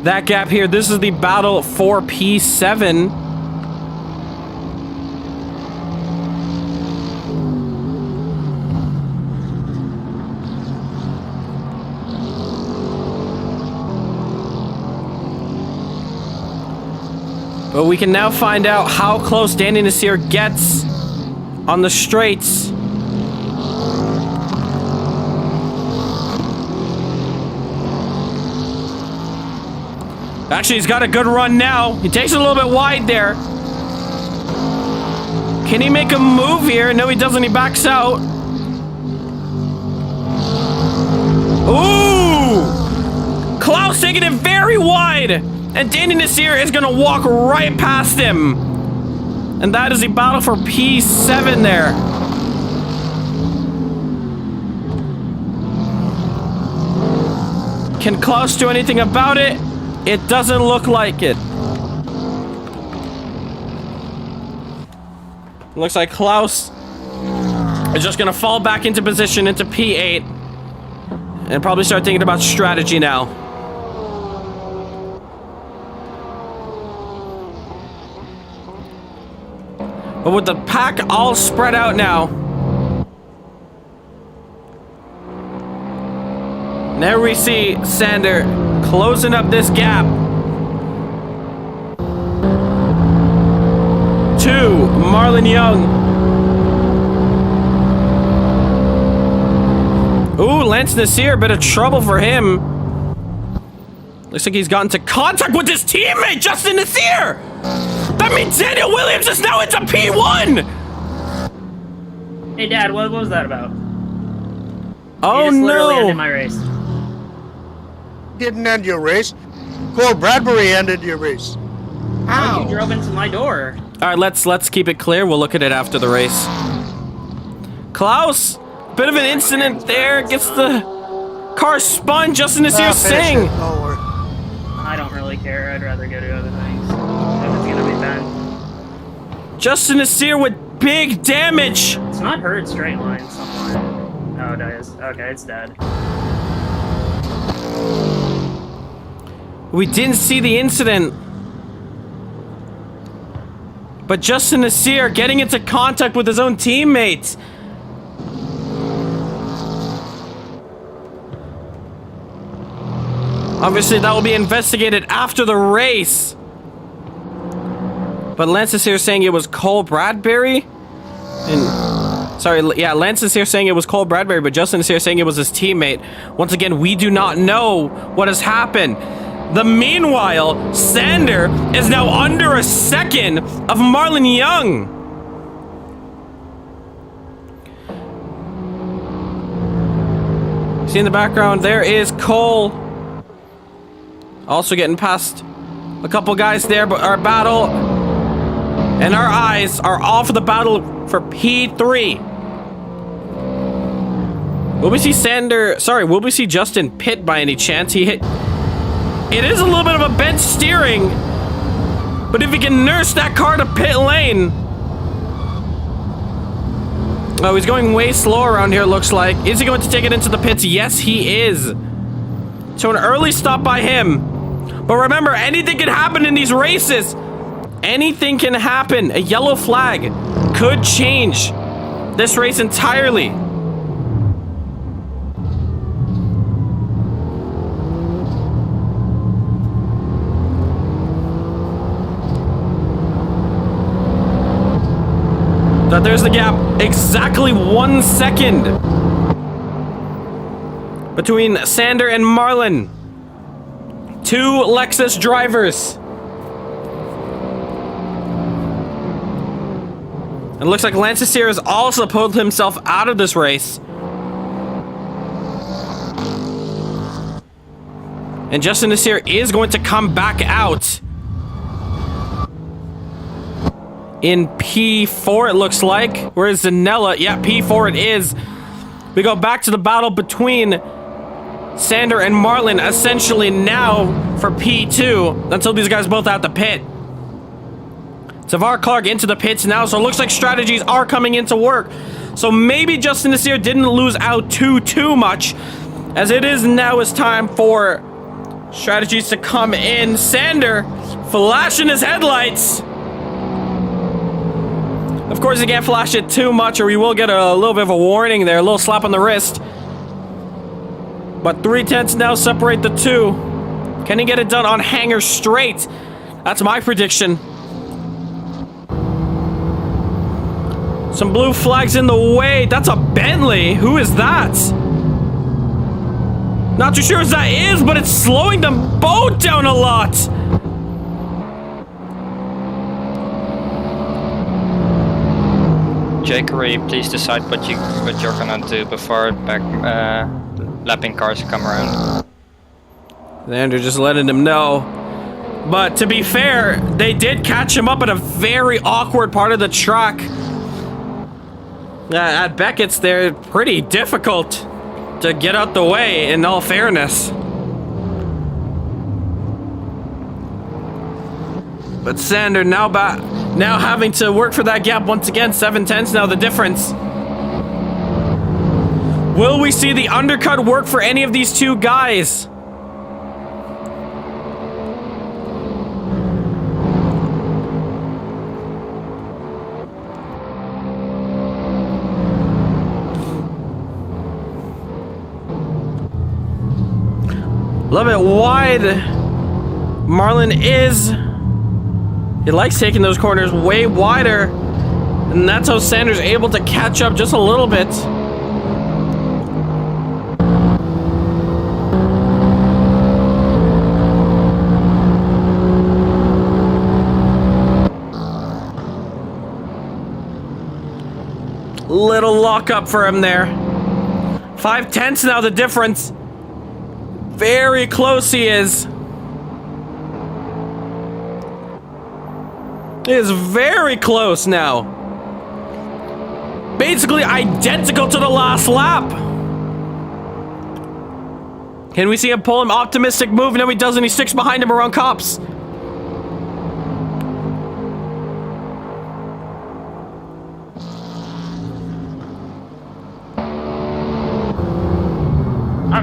that gap here. This is the battle for P7. But we can now find out how close Danny Nasir gets on the straights. Actually, he's got a good run now. He takes it a little bit wide there. Can he make a move here? No, he doesn't. He backs out. Ooh! Klaus taking it very wide. And Danny Nasir is going to walk right past him. And that is the battle for P7 there. Can Klaus do anything about it? It doesn't look like it. Looks like Klaus is just going to fall back into position into P8. And probably start thinking about strategy now. But with the pack all spread out now. Now we see Sander closing up this gap. To Marlon Young. Ooh, Lance Nasir, bit of trouble for him. Looks like he's gotten into contact with his teammate, Justin Nasir. That means Daniel Williams is now into P1! Hey, Dad, what was that about? Oh, you just literally no! ended my race. Didn't end your race. Cole Bradbury ended your race. How? You drove into my door. Alright, let's keep it clear. We'll look at it after the race. Klaus! Bit of an incident there. Gets the car spun. Justin Nasir sing. I don't really care. I'd rather go to other things. If it's gonna be bad. Justin Nasir with big damage. It's not heard straight line somewhere. Oh, it is. Okay, it's dead. We didn't see the incident. But Justin Nasir getting into contact with his own teammates. Obviously, that will be investigated after the race. But Lance is here saying it was Cole Bradbury. Lance is here saying it was Cole Bradbury, but Justin is here saying it was his teammate. Once again, we do not know what has happened. Meanwhile, Sander is now under a second of Marlon Young. See in the background, there is Cole. Also getting past a couple guys there, but our battle and our eyes are off of the battle for P3. Will we see will we see Justin pit by any chance? He hit. It is a little bit of a bent steering, but if he can nurse that car to pit lane. Oh, he's going way slow around here, looks like. Is he going to take it into the pits? Yes, he is. So an early stop by him. But remember, anything can happen in these races. Anything can happen. A yellow flag could change this race entirely. But there's the gap. Exactly 1 second between Sander and Marlon. Two Lexus drivers. And looks like Lance Sear has also pulled himself out of this race. And Justin Nasir is going to come back out in P4, it looks like. Where is Zanella? Yeah, P4 it is. We go back to the battle between Sander and Marlin, essentially now for P2, until these guys both at the pit. Savar Clark into the pits now, so it looks like strategies are coming into work. So maybe Justin Nasir didn't lose out too much, as it is now is time for strategies to come in. Sander flashing his headlights. Of course, you can't flash it too much or we will get a little bit of a warning there, a little slap on the wrist. But 3/10 now separate the two. Can he get it done on hanger straight? That's my prediction. Some blue flags in the way. That's a Bentley. Who is that? Not too sure who that is, but it's slowing them both down a lot. Jake, please decide what you're gonna do before back lapping cars come around. Xander just letting him know. But to be fair, they did catch him up at a very awkward part of the track. At Beckett's, they're pretty difficult to get out the way, in all fairness. But Sander now having to work for that gap once again. 7/10 now the difference. Will we see the undercut work for any of these two guys? A little bit wide. Marlin is. He likes taking those corners way wider. And that's how Sander's able to catch up just a little bit. Little lockup for him there. 5/10 now the difference. Very close he is. He is very close now. Basically identical to the last lap. Can we see him pull him? Optimistic move. No, he doesn't. He sticks behind him around cops.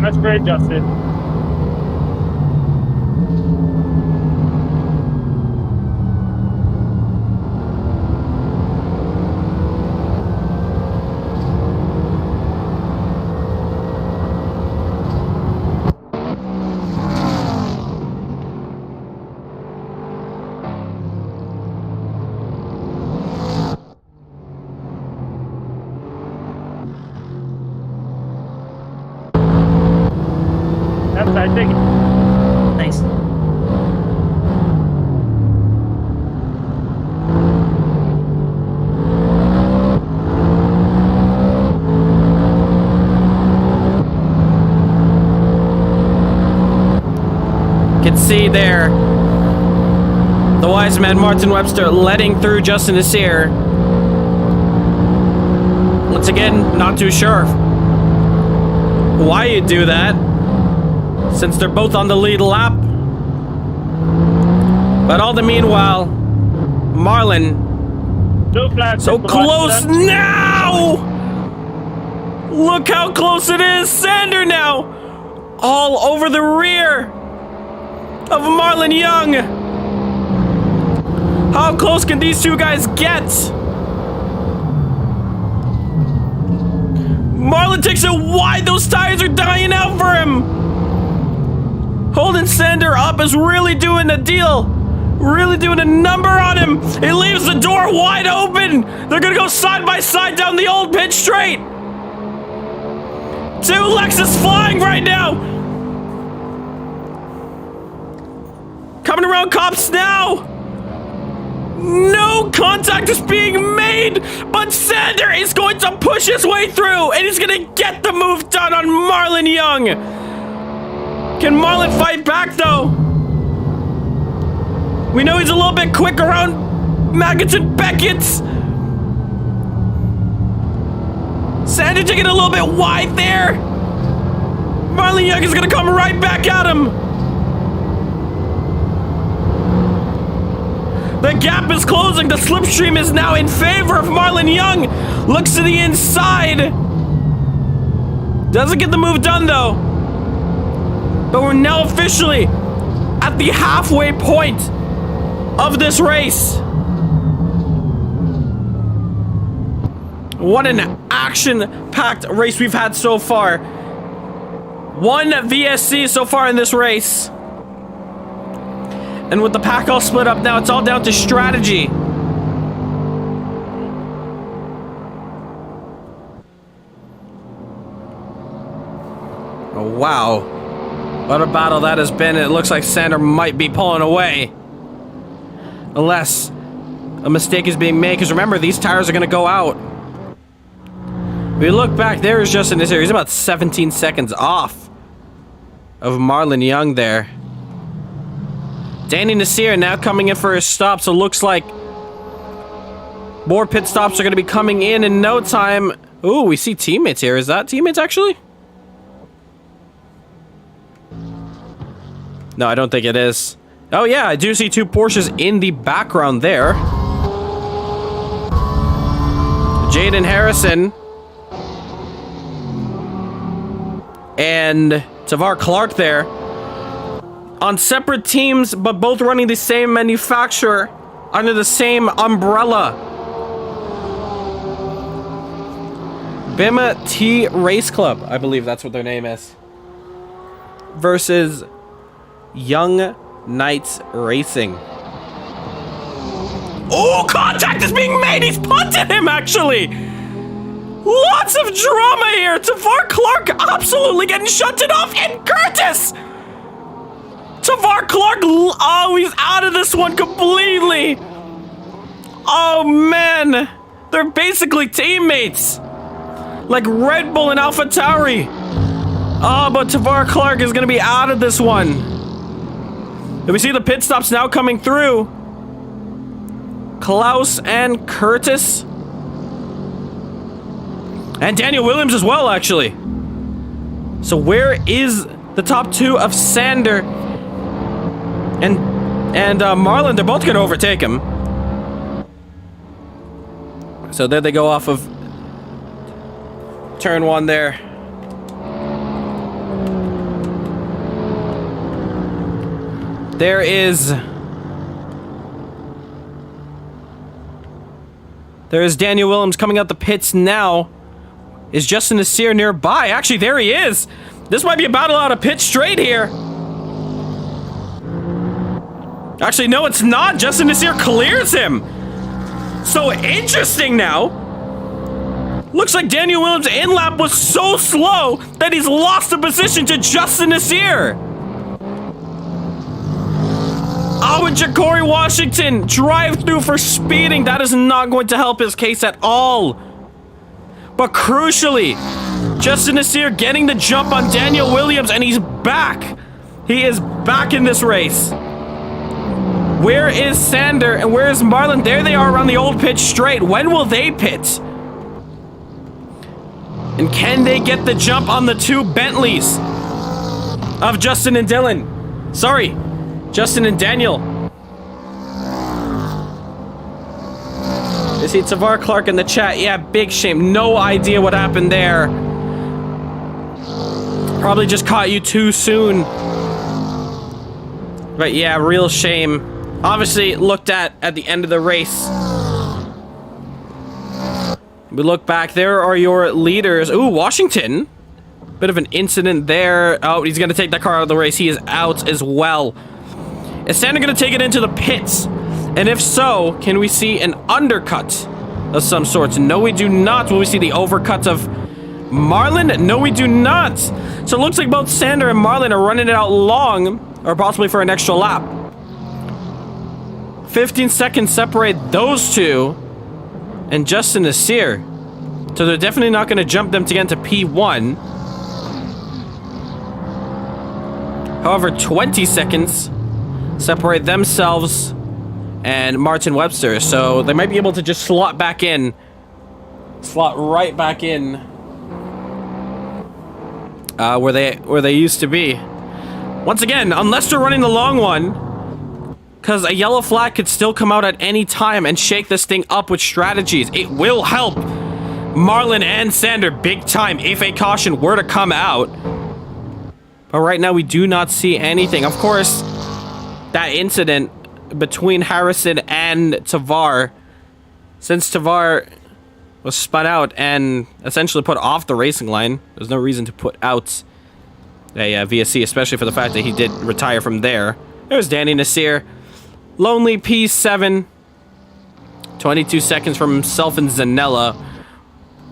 That's great, Justin. I think. Thanks. Can see there the wise man Martin Webster letting through Justin Nasir. Once again, not too sure why you do that, since they're both on the lead lap. But all the meanwhile, Marlin so close now! Look how close it is! Sander now! All over the rear of Marlin Young! How close can these two guys get? Marlin takes it wide! Those tires are dying out for him! Holding Sander up is really doing a deal. Really doing a number on him. He leaves the door wide open. They're gonna go side by side down the old pit straight. Two Lexus flying right now. Coming around cops now. No contact is being made, but Sander is going to push his way through, and he's gonna get the move done on Marlin Young. Can Marlon fight back, though? We know he's a little bit quick around Maggots and Beckett's. Sander taking a little bit wide there. Marlon Young is going to come right back at him. The gap is closing. The slipstream is now in favor of Marlon Young. Looks to the inside. Doesn't get the move done, though. But we're now officially at the halfway point of this race. What an action-packed race we've had so far. 1 VSC so far in this race. And with the pack all split up now, it's all down to strategy. Oh, wow. What a battle that has been. It looks like Sander might be pulling away. Unless a mistake is being made. Because remember, these tires are going to go out. We look back, there is Justin Nasir. He's about 17 seconds off of Marlon Young there. Danny Nasir now coming in for his stop, so looks like more pit stops are going to be coming in no time. Ooh, we see teammates here. Is that teammates, actually? No, I don't think it is. Oh, yeah, I do see 2 Porsches in the background there. Jaden Harrison and Tavar Clark there on separate teams, but both running the same manufacturer under the same umbrella. Bima T Race Club, I believe that's what their name is, versus Young Knights Racing. Oh, contact is being made! He's punted him, actually! Lots of drama here! Tavar Clark absolutely getting shunted off, and Curtis! Tavar Clark, oh, he's out of this one completely! Oh, man! They're basically teammates! Like Red Bull and AlphaTauri. Oh, but Tavar Clark is gonna be out of this one. We see the pit stops now coming through. Klaus and Curtis. And Daniel Williams as well, actually. So where is the top 2 of Sander and Marlon? They're both going to overtake him. So there they go off of turn 1 there. There is Daniel Williams coming out the pits now. Is Justin Nasir nearby? Actually, there he is. This might be a battle out of pit straight here. Actually, no, it's not. Justin Nasir clears him. So interesting now. Looks like Daniel Williams' in-lap was so slow that he's lost the position to Justin Nasir. Oh, and Ja'Cory Washington, drive-through for speeding. That is not going to help his case at all. But crucially, Justin Nasir getting the jump on Daniel Williams, and he's back. He is back in this race. Where is Sander and where is Marlon? There they are around the old pit straight. When will they pit? And can they get the jump on the 2 Bentleys of Justin and Dylan? Sorry, Justin and Daniel. You see Tavar Clark in the chat. Yeah, big shame. No idea what happened there. Probably just caught you too soon. But yeah, real shame. Obviously looked at the end of the race. We look back. There are your leaders. Ooh, Washington. Bit of an incident there. Oh, he's going to take that car out of the race. He is out as well. Is Sander going to take it into the pits? And if so, can we see an undercut of some sorts? No, we do not. Will we see the overcut of Marlon? No, we do not. So it looks like both Sander and Marlon are running it out long, or possibly for an extra lap. 15 seconds separate those 2 and Justin Nasir. So they're definitely not going to jump them to get into P1. However, 20 seconds separate themselves and Martin Webster, so they might be able to just slot right back in where they used to be. Once again, unless they're running the long one, because a yellow flag could still come out at any time and shake this thing up with strategies. It will help Marlon and Sander big time if a caution were to come out. But right now we do not see anything. Of course, that incident between Harrison and Tavar, since Tavar was spun out and essentially put off the racing line, there's no reason to put out a VSC, especially for the fact that he did retire from there. There's Danny Nasir. Lonely P7. 22 seconds from himself and Zanella.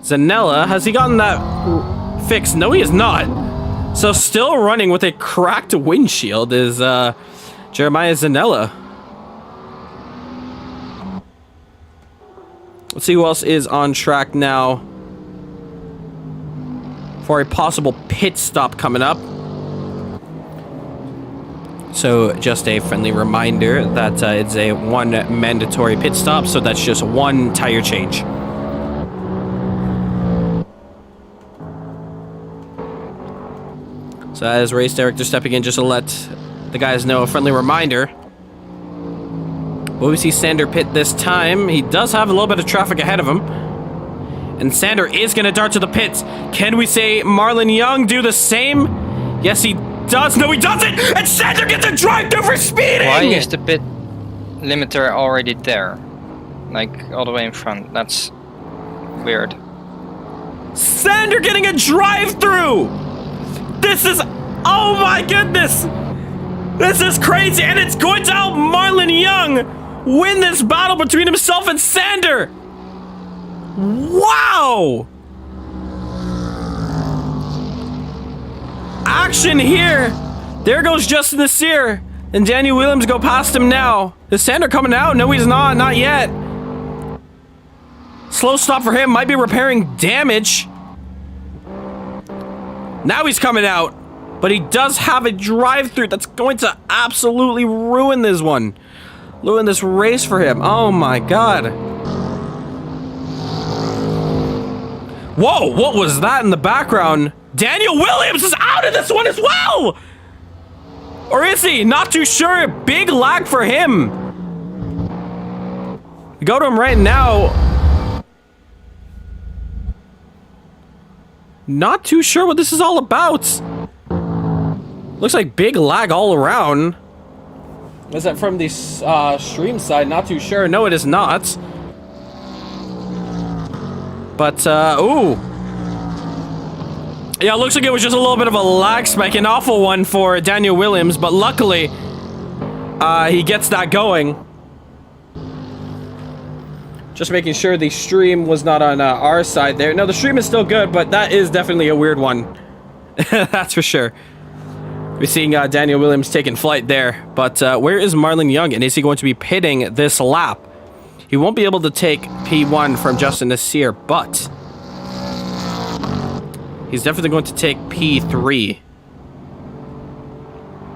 Zanella, has he gotten that fixed? No, he has not. So still running with a cracked windshield is Jeremiah Zanella. Let's see who else is on track now for a possible pit stop coming up. So just a friendly reminder that it's a one mandatory pit stop, so that's just one tire change. So as race director stepping in just to let the guys know, a friendly reminder. Will we see Sander pit this time? He does have a little bit of traffic ahead of him. And Sander is going to dart to the pits. Can we say Marlon Young do the same? Yes, he does. No, he doesn't! And Sander gets a drive-through for speeding! Why is the pit limiter already there? Like, all the way in front. That's weird. Sander getting a drive-through! This is... Oh my goodness! This is crazy, and it's going to help Marlon Young win this battle between himself and Sander! Wow! Action here! There goes Justin Nasir, and Daniel Williams go past him now. Is Sander coming out? No, he's not yet. Slow stop for him, might be repairing damage. Now he's coming out, but he does have a drive-through that's going to absolutely ruin this one. Ruin this race for him. Oh my god. Whoa, what was that in the background? Daniel Williams is out of this one as well! Or is he? Not too sure. Big lag for him. Go to him right now. Not too sure what this is all about. Looks like big lag all around. Is that from the stream side? Not too sure. No, it is not. But, ooh. Yeah, it looks like it was just a little bit of a lag spike. An awful one for Daniel Williams, but luckily, he gets that going. Just making sure the stream was not on our side there. No, the stream is still good, but that is definitely a weird one. That's for sure. We're seeing Daniel Williams taking flight there. But where is Marlon Young, and is he going to be pitting this lap? He won't be able to take P1 from Justin Nasir, but he's definitely going to take P3.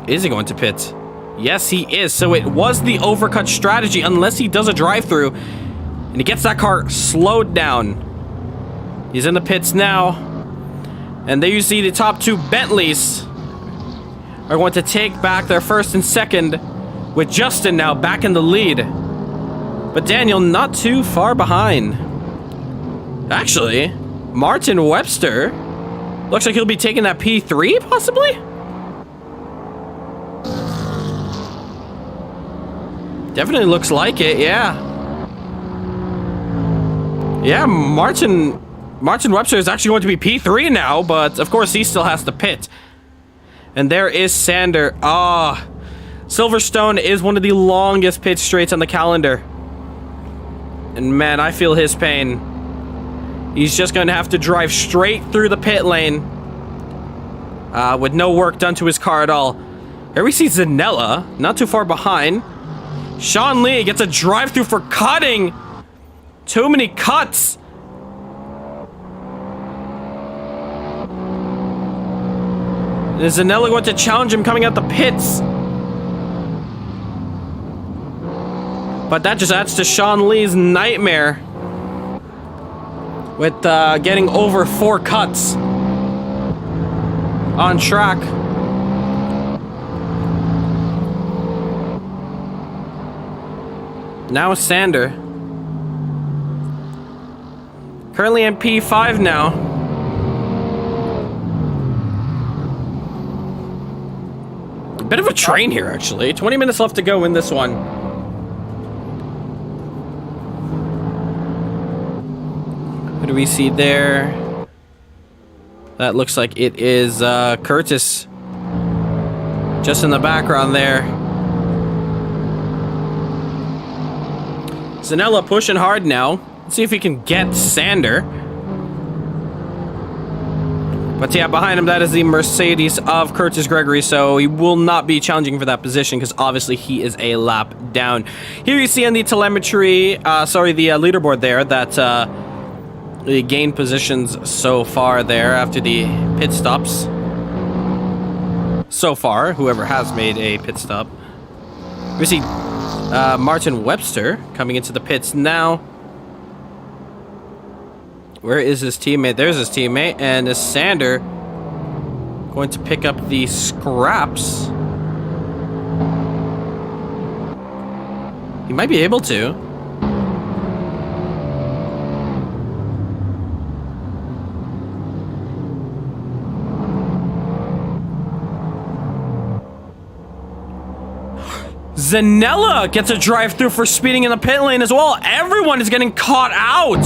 Is he going to pit? Yes, he is. So it was the overcut strategy, unless he does a drive-through. And he gets that car slowed down. He's in the pits now. And there you see the top two Bentleys are going to take back their first and second, with Justin now back in the lead. But Daniel not too far behind. Actually, Martin Webster looks like he'll be taking that P3, possibly? Definitely looks like it, yeah. Yeah, Martin Webster is actually going to be P3 now, but of course he still has to pit. And there is Sander. Silverstone is one of the longest pit straights on the calendar. And man, I feel his pain. He's just going to have to drive straight through the pit lane with no work done to his car at all. Here we see Zanella, not too far behind. Sean Lee gets a drive-through for cutting. Too many cuts. Is Zanella going to challenge him coming out the pits? But that just adds to Sean Lee's nightmare with getting over 4 cuts on track. Now Sander. Currently in P5 now. A bit of a train here, actually. 20 minutes left to go in this one. Who do we see there? That looks like it is Curtis. Just in the background there. Zanella pushing hard now. Let's see if he can get Sander. But yeah, behind him, that is the Mercedes of Curtis Gregory, so he will not be challenging for that position because obviously he is a lap down. Here you see on the telemetry, the leaderboard there, that he gained positions so far there after the pit stops. So far, whoever has made a pit stop. We see Martin Webster coming into the pits now. Where is his teammate? There's his teammate. And is Sander going to pick up the scraps? He might be able to. Zanella gets a drive-through for speeding in the pit lane as well. Everyone is getting caught out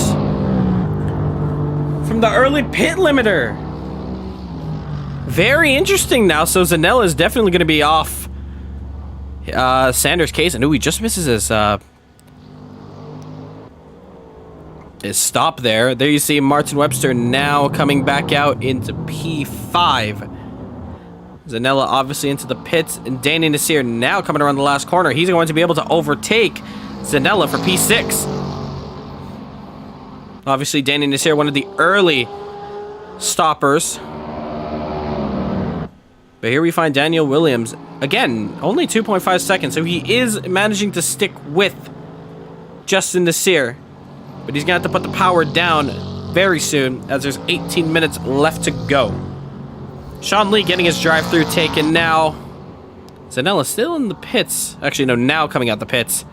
from the early pit limiter. Very interesting now. So Zanella is definitely going to be off Sanders' case. And he just misses his stop there. There you see Martin Webster now coming back out into P5. Zanella obviously into the pits, and Danny Nasir now coming around the last corner. He's going to be able to overtake Zanella for P6. Obviously, Danny Nasir, one of the early stoppers. But here we find Daniel Williams. Again, only 2.5 seconds, so he is managing to stick with Justin Nasir. But he's going to have to put the power down very soon, as there's 18 minutes left to go. Sean Lee getting his drive-through taken now. Zanella still in the pits. Actually, no, now coming out the pits.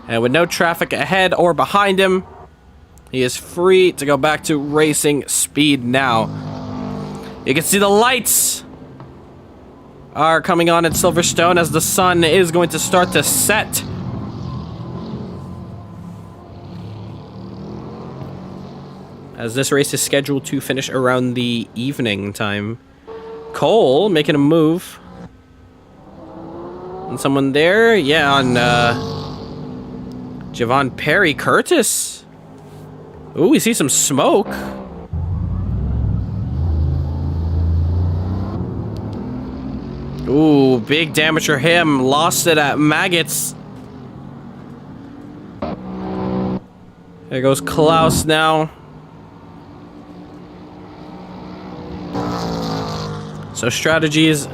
And with no traffic ahead or behind him, he is free to go back to racing speed now. You can see the lights are coming on at Silverstone as the sun is going to start to set. As this race is scheduled to finish around the evening time. Cole making a move. And someone there? Yeah, on Javon Perry. Curtis. Ooh, we see some smoke. Ooh, big damage for him. Lost it at Maggots. There goes Klaus now. So strategy is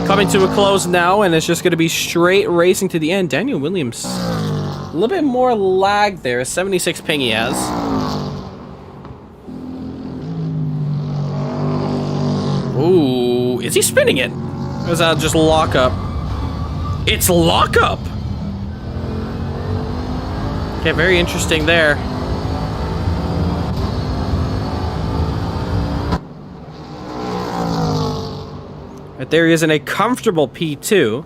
coming to a close now, and it's just going to be straight racing to the end. Daniel Williams, a little bit more lag there. 76 ping he has. Ooh, is he spinning it? Or is that just lockup? It's lockup! Okay, very interesting there. Right there he is in a comfortable P2.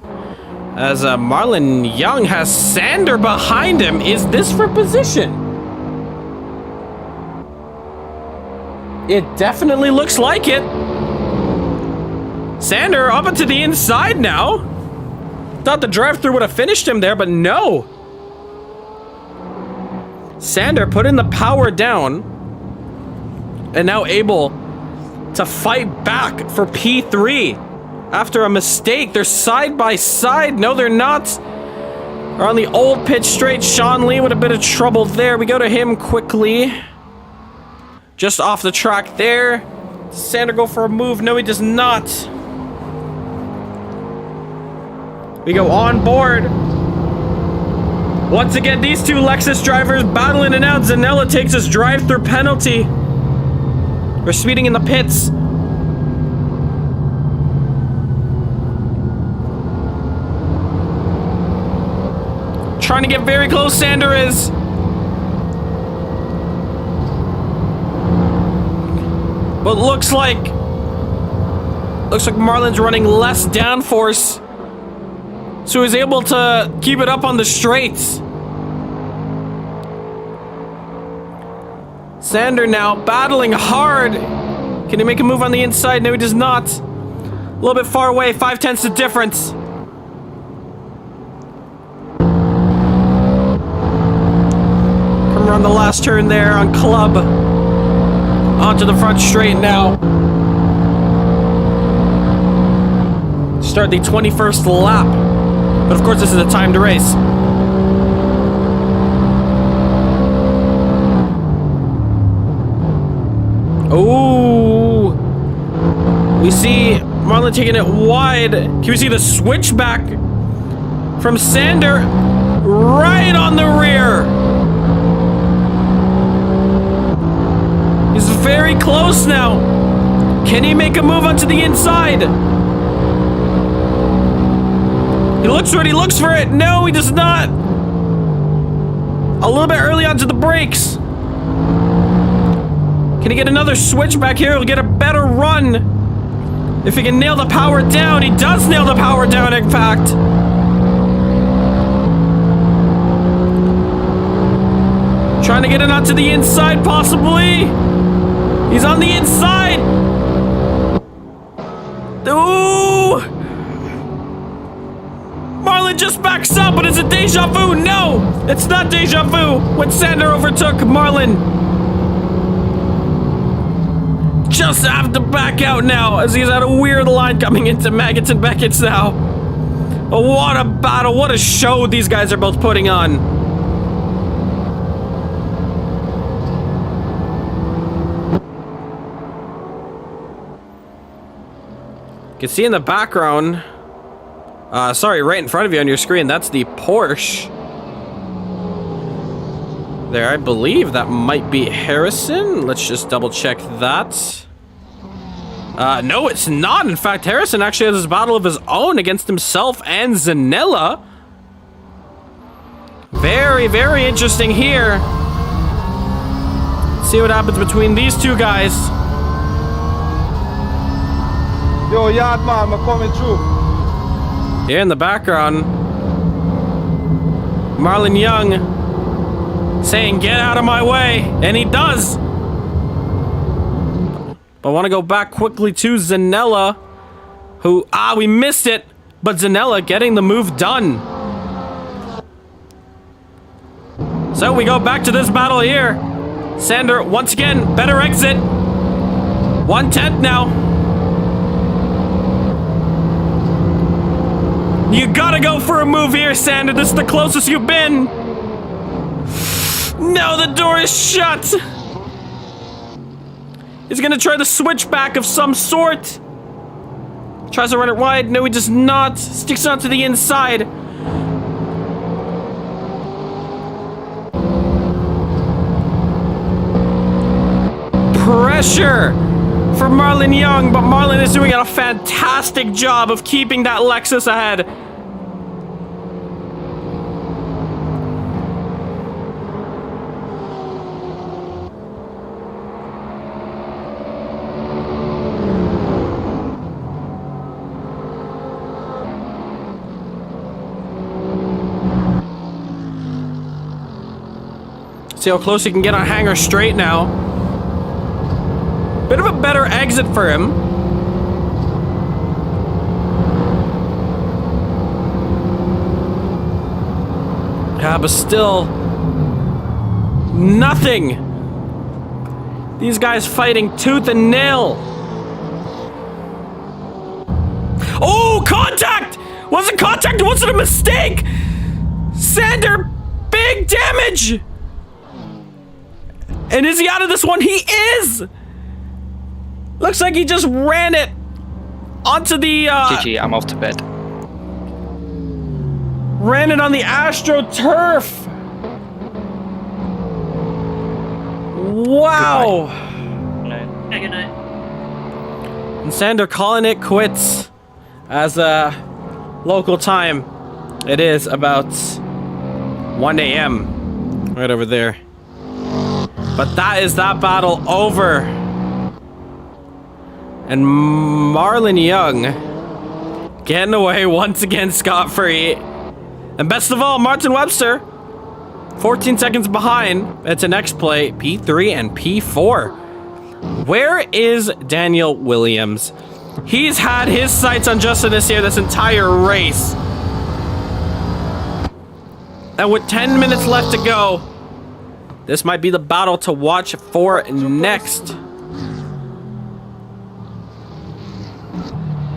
As Marlon Young has Sander behind him. Is this for position? It definitely looks like it. Sander up into the inside now. Thought the drive-thru would have finished him there, but no. Sander putting the power down and now able to fight back for P3. After a mistake, they're side by side. No, they're not. They're on the old pitch straight. Sean Lee with a bit of trouble there. We go to him quickly. Just off the track there. Does Sander go for a move? No, he does not. We go on board. Once again, these two Lexus drivers battling it out. Zanella takes his drive-through penalty. We're speeding in the pits. Trying to get very close, Sander is. But looks like Marlin's running less downforce, so he's able to keep it up on the straights. Sander now battling hard. Can he make a move on the inside? No, he does not. A little bit far away, 5/10 the difference. Come around the last turn there on Club. Onto the front straight now. Start the 21st lap. But of course, this is a timed race. Oh, we see Marlin taking it wide. Can we see the switchback from Sander right on the rear? He's very close now. Can he make a move onto the inside? He looks for it, he looks for it. No, he does not. A little bit early onto the brakes. Can he get another switch back here? He'll get a better run. If he can nail the power down. He does nail the power down, in fact. Trying to get it onto the inside, possibly. He's on the inside. Ooh. Marlin just backs up, but it's a deja vu. No, it's not deja vu. When Sander overtook Marlin. Just have to back out now, as he's at a weird line coming into Maggots and Beckett's now. Oh, what a battle, what a show these guys are both putting on. You can see in the background, sorry, right in front of you on your screen, that's the Porsche. There, I believe that might be Harrison. Let's just double check that. No, it's not. In fact, Harrison actually has his battle of his own against himself and Zanella. Very, very interesting here. Let's see what happens between these two guys. Yo, yard man, I'm coming through. Here in the background, Marlon Young saying, "Get out of my way," and he does. But I want to go back quickly to Zanella, who, we missed it, but Zanella getting the move done. So we go back to this battle here. Sander, once again, better exit. 1/10 now. You gotta go for a move here, Sander. This is the closest you've been. No, the door is shut. He's gonna try the switchback of some sort. Tries to run it wide. No, he does not. Sticks onto the inside. Pressure for Marlon Young, but Marlon is doing a fantastic job of keeping that Lexus ahead. See how close he can get on Hangar Straight now. Bit of a better exit for him. Yeah, but still, nothing. These guys fighting tooth and nail. Oh, contact! Was it contact or was it a mistake? Sander, big damage! And is he out of this one? He is! Looks like he just ran it onto the GG, I'm off to bed. ran it on the AstroTurf. Wow. Yeah, good night. And Sander calling it quits as local time. It is about 1 a.m. right over there. But that is that battle over. And Marlon Young getting away once again scot-free. And best of all, Martin Webster 14 seconds behind. It's a next play, P3 and P4. Where is Daniel Williams? He's had his sights on Justin Nassir this entire race. And with 10 minutes left to go, this might be the battle to watch for next.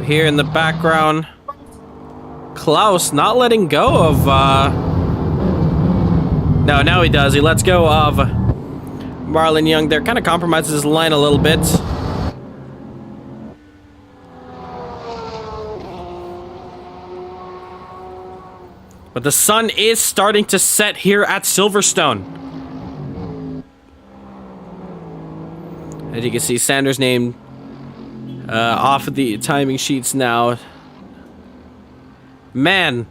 Here in the background, Klaus not letting go of... No, now he does. He lets go of Marlon Young there. Kind of compromises his line a little bit. But the sun is starting to set here at Silverstone. As you can see, Sanders' name off of the timing sheets now. Man,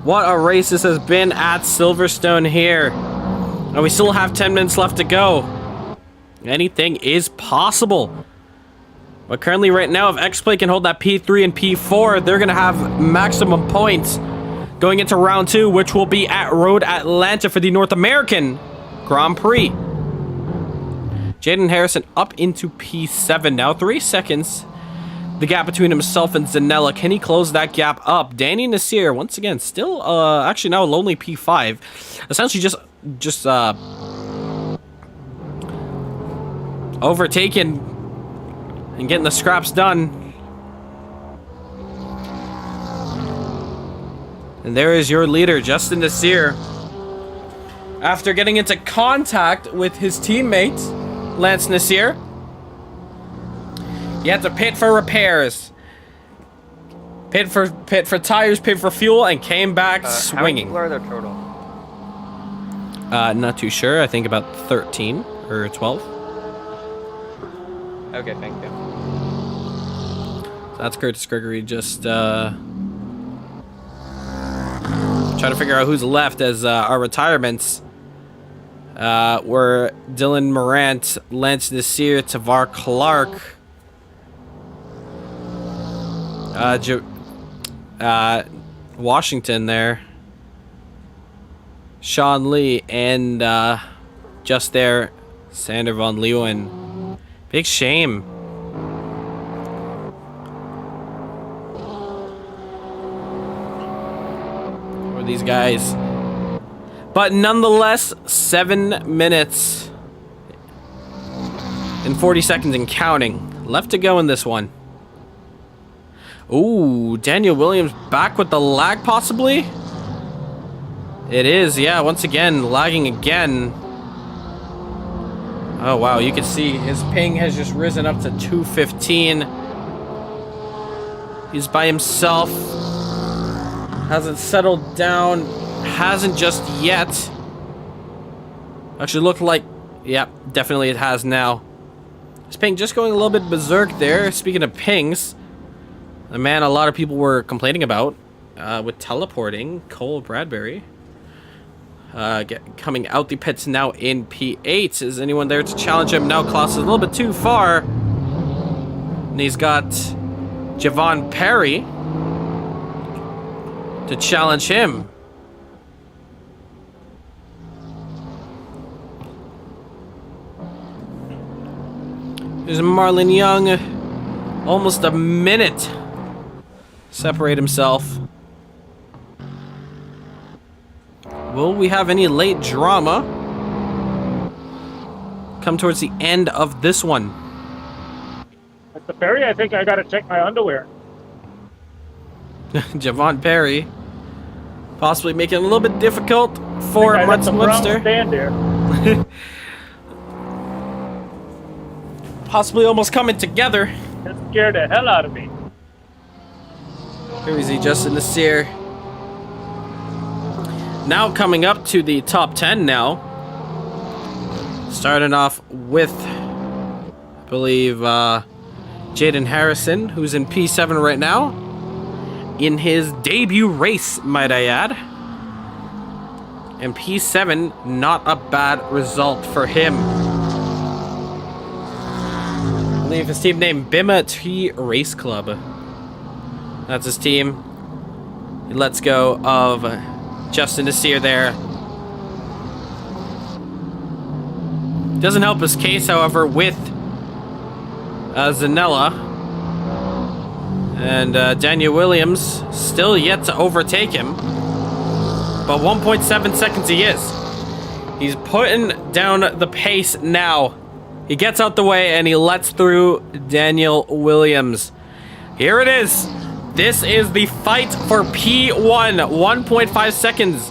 what a race this has been at Silverstone here. And we still have 10 minutes left to go. Anything is possible. But currently right now, if X-Play can hold that P3 and P4, they're going to have maximum points going into round 2, which will be at Road Atlanta for the North American Grand Prix. Jaden Harrison up into P7 now, 3 seconds. The gap between himself and Zanella. Can he close that gap up? Danny Nassir, once again, still actually now a lonely P5. Essentially just overtaken and getting the scraps done. And there is your leader, Justin Nassir. After getting into contact with his teammate, Lance Nassir, he had to pit for repairs. Pit for tires, pit for fuel, and came back swinging. How many people are there total? Not too sure. I think about 13 or 12. Okay, thank you. So that's Curtis Gregory just trying to figure out who's left as our retirements were Dylan Morant, Lance Nassir, Tavar Clark, Washington there, Sean Lee, and just there, Sander Von Leeuwen. Big shame. For these guys. But nonetheless, 7 minutes and 40 seconds and counting left to go in this one. Ooh, Daniel Williams back with the lag possibly? It is, yeah, once again, lagging again. Oh, wow, you can see his ping has just risen up to 215. He's by himself. Hasn't settled down. Hasn't just yet. Actually looked like, yeah, definitely it has now. His ping just going a little bit berserk there. Speaking of pings, the man a lot of people were complaining about with teleporting, Cole Bradbury. Coming out the pits now in P8. Is anyone there to challenge him? Now Klaus is a little bit too far. And he's got Javon Perry to challenge him. There's Marlon Young. Almost a minute. Separate himself. Will we have any late drama come towards the end of this one? At the ferry, I think I gotta check my underwear. Javon Perry possibly making it a little bit difficult for Martin Webster. Stand there. possibly almost coming together. That scared the hell out of me. Here we see Justin Nasir. Now coming up to the top 10 now. Starting off with, I believe, Jaden Harrison, who's in P7 right now. In his debut race, might I add. And P7, not a bad result for him. I believe his team name, Bima T Race Club. That's his team. He lets go of Justin Nasir there. Doesn't help his case, however, with Zanella. And Daniel Williams still yet to overtake him. But 1.7 seconds he is. He's putting down the pace now. He gets out the way and he lets through Daniel Williams. Here it is. This is the fight for P1. 1.5 seconds.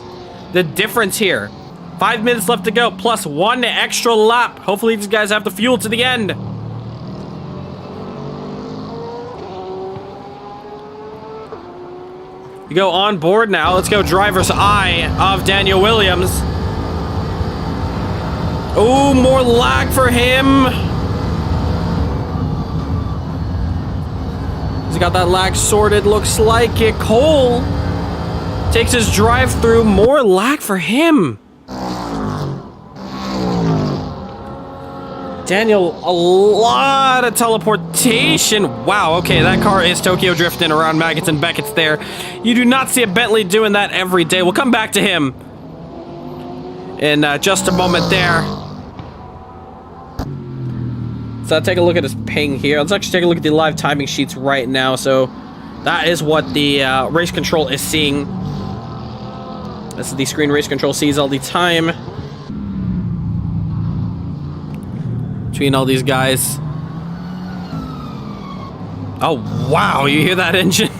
The difference here. 5 minutes left to go, plus 1 extra lap. Hopefully these guys have the fuel to the end. We go on board now. Let's go driver's eye of Daniel Williams. Oh, more lag for him. He's got that lag sorted, looks like it. Cole takes his drive through. More lag for him. Daniel, a lot of teleportation. Wow, okay, that car is Tokyo drifting around Maggots and Beckett's there. You do not see a Bentley doing that every day. We'll come back to him in just a moment there. So take a look at his ping here. Let's actually take a look at the live timing sheets right now. So that is what the race control is seeing. This is the screen race control sees all the time between all these guys. Oh, wow, you hear that engine?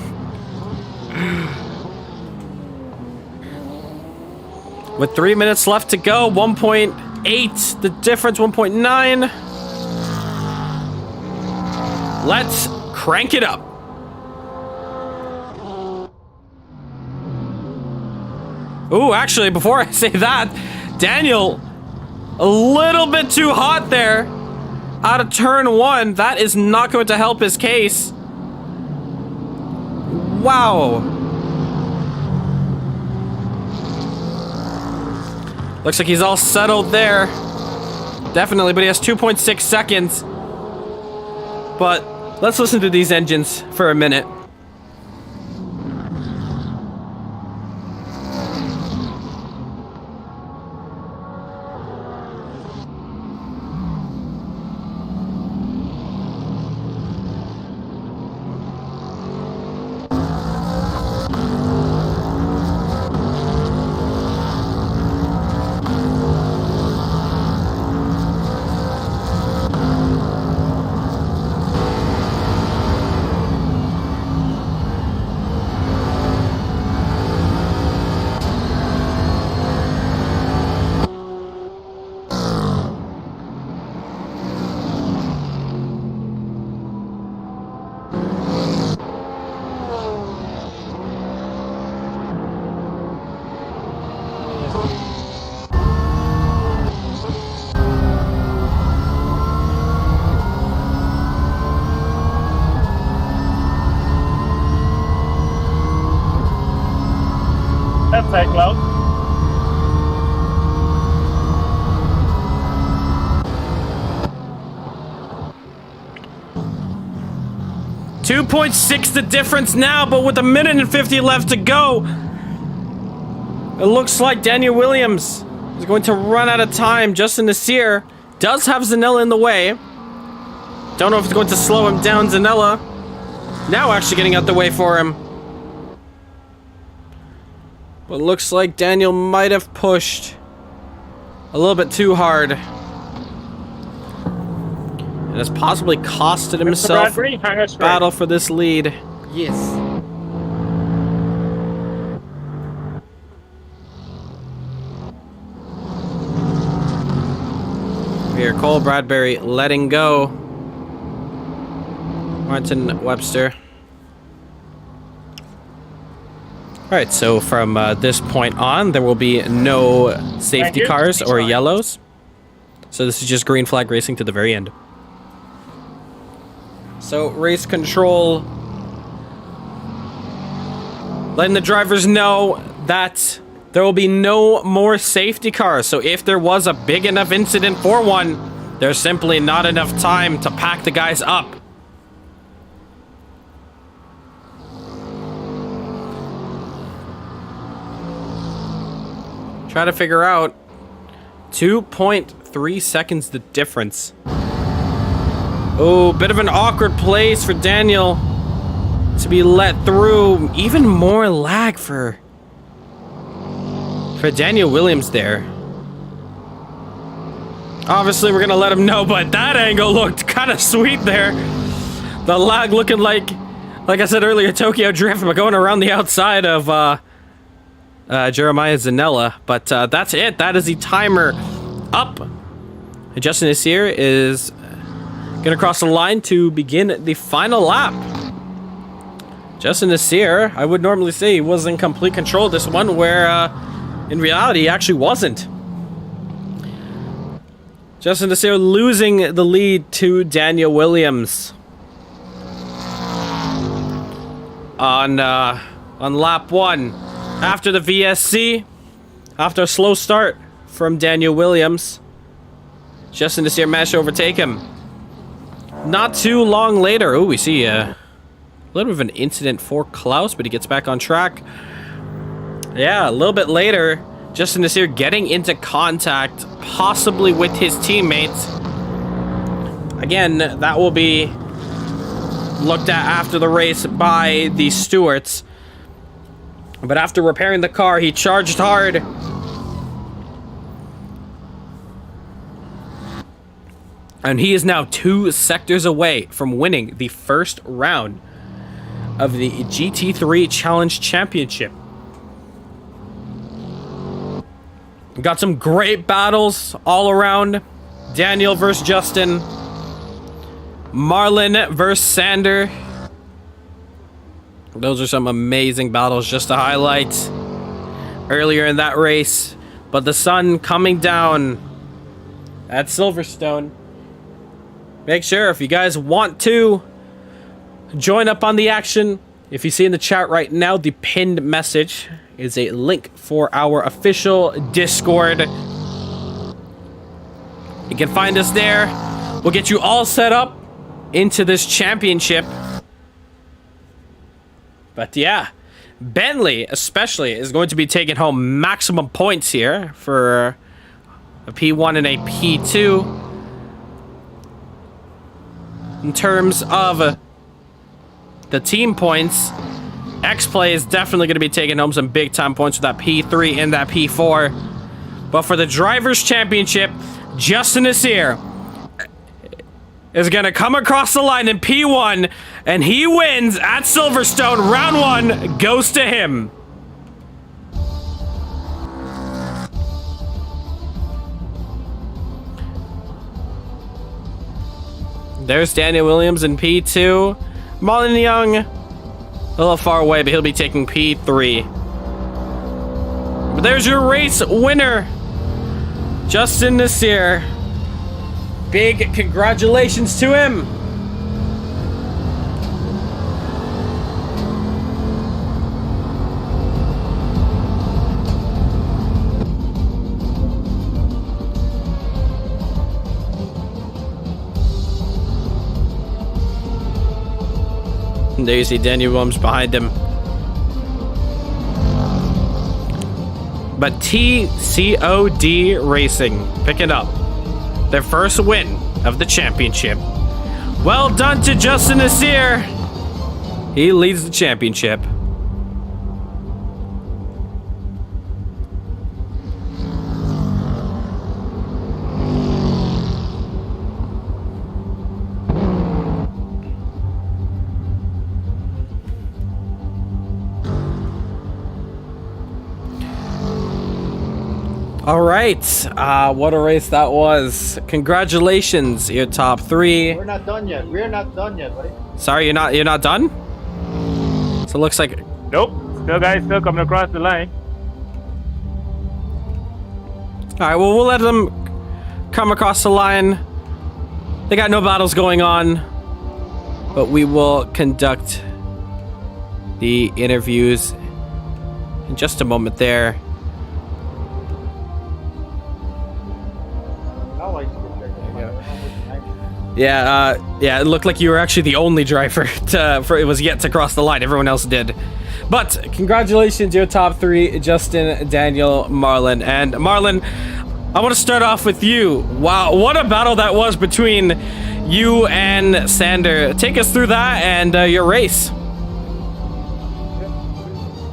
With 3 minutes left to go, 1.8, the difference, 1.9. Let's crank it up. Ooh, actually, before I say that, Daniel, a little bit too hot there. Out of turn 1, that is not going to help his case. Wow. Looks like he's all settled there. Definitely, but he has 2.6 seconds. But let's listen to these engines for a minute. Left side, Cloud. .6 the difference now, but with 1:50 left to go, it looks like Daniel Williams is going to run out of time. Justin Nasir does have Zanella in the way. Don't know if it's going to slow him down. Zanella now actually getting out the way for him. But looks like Daniel might have pushed a little bit too hard. And has possibly costed himself a battle for this lead. Yes. Here, Cole Bradbury letting go. Martin Webster. Alright, so from this point on, there will be no safety cars or yellows. So this is just green flag racing to the very end. So race control, letting the drivers know that there will be no more safety cars. So if there was a big enough incident for one, there's simply not enough time to pack the guys up. Try to figure out 2.3 seconds the difference. Oh, bit of an awkward place for Daniel to be let through. Even more lag for Daniel Williams there. Obviously, we're gonna let him know, but that angle looked kind of sweet there. The lag looking like I said earlier, Tokyo Drift, but going around the outside of Jeremiah Zanella. But that's it. That is the timer up. And Justin Nasir is gonna cross the line to begin the final lap. Justin Nasir, I would normally say he was in complete control of this one, where in reality he actually wasn't. Justin Nasir losing the lead to Daniel Williams on lap 1 after the VSC, after a slow start from Daniel Williams. Justin Nasir managed to overtake him. Not too long later, oh, we see a little bit of an incident for Klaus, but he gets back on track. Yeah, a little bit later, Justin Nasir getting into contact, possibly with his teammates. Again, that will be looked at after the race by the stewards. But after repairing the car, he charged hard. And he is now 2 sectors away from winning the first round of the GT3 Challenge Championship. Got some great battles all around. Daniel versus Justin. Marlon versus Sander. Those are some amazing battles just to highlight earlier in that race. But the sun coming down at Silverstone. Make sure if you guys want to join up on the action. If you see in the chat right now, the pinned message is a link for our official Discord. You can find us there. We'll get you all set up into this championship. But yeah, Bentley especially is going to be taking home maximum points here for a P1 and a P2. In terms of the team points, X-Play is definitely going to be taking home some big time points with that P3 and that P4. But for the Drivers' Championship, Justin Nasir is going to come across the line in P1, and he wins at Silverstone. Round 1 goes to him. There's Daniel Williams in P2. Marlon Young, a little far away, but he'll be taking P3. But there's your race winner, Justin Nasir. Big congratulations to him. There you see Daniel Williams behind him. But TCOD Racing picking up their first win of the championship. Well done to Justin Nasir. He leads the championship. All right, what a race that was. Congratulations, your top 3. We're not done yet. We're not done yet, buddy. Sorry, you're not done? So it looks like... Nope. Still guys still coming across the line. Alright, well, we'll let them come across the line. They got no battles going on. But we will conduct the interviews in just a moment there. Yeah, it looked like you were actually the only driver it was yet to cross the line. Everyone else did. But congratulations, your top three, Justin, Daniel, Marlon. And Marlon, I want to start off with you. Wow, what a battle that was between you and Sander. Take us through that and your race.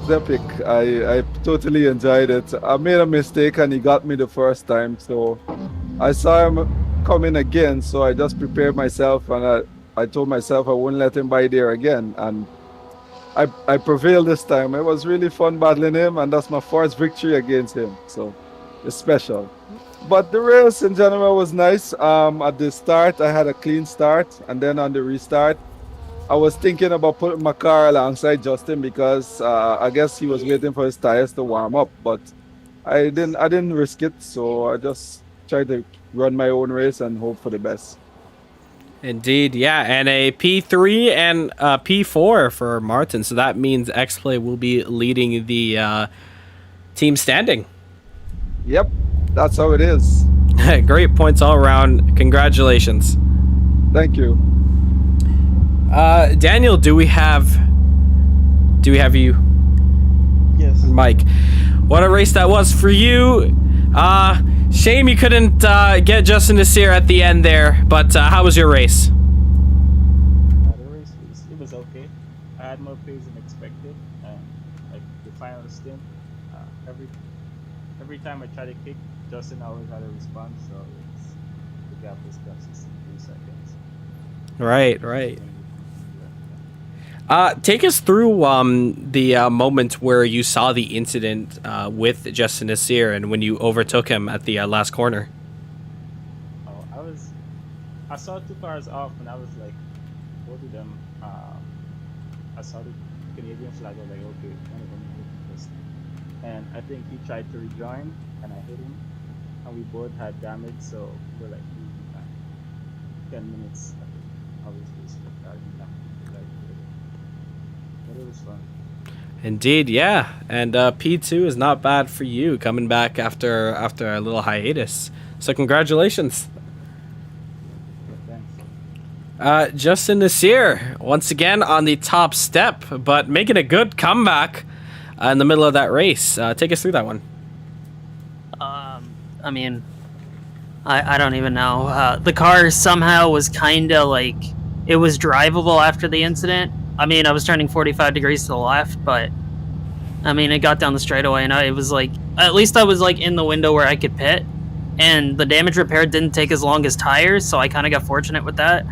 It's epic. I totally enjoyed it. I made a mistake and he got me the first time, so I saw him coming again, so I just prepared myself and I told myself I wouldn't let him by there again, and I prevailed this time. It was really fun battling him, and that's my first victory against him, so it's special. But the race in general was nice. At the start I had a clean start, and then on the restart I was thinking about putting my car alongside Justin because I guess he was waiting for his tires to warm up, but I didn't risk it, so I just tried to run my own race and hope for the best. Indeed, yeah, and a P3 and a P4 for Martin, so that means X-Play will be leading the team standing. Yep, that's how it is. Great points all around. Congratulations. Thank you. Daniel, do we have you? Yes. Mike, what a race that was for you. Shame you couldn't get Justin Nasir at the end there, but how was your race? The race was okay. I had more pace than expected. Like the final stint, every time I tried to kick, Justin always had a response, so the gap was consistent, 3 seconds. Right. Take us through the moment where you saw the incident with Justin Nasir and when you overtook him at the last corner. Oh, I saw 2 cars off and I was like, both of them. I saw the Canadian flag. I was like, okay, one of them hit first. And I think he tried to rejoin and I hit him, and we both had damage, so we were like, 10 minutes. Obviously, but it was fun. Indeed, yeah. And P2 is not bad for you, coming back after a little hiatus. So congratulations. Thanks. Justin Nasir, once again on the top step, but making a good comeback in the middle of that race. Take us through that one. I mean, I don't even know. The car somehow was kind of like, it was drivable after the incident. I mean, I was turning 45 degrees to the left, but I mean, it got down the straightaway, and it was like, at least I was like in the window where I could pit, and the damage repair didn't take as long as tires, so I kind of got fortunate with that.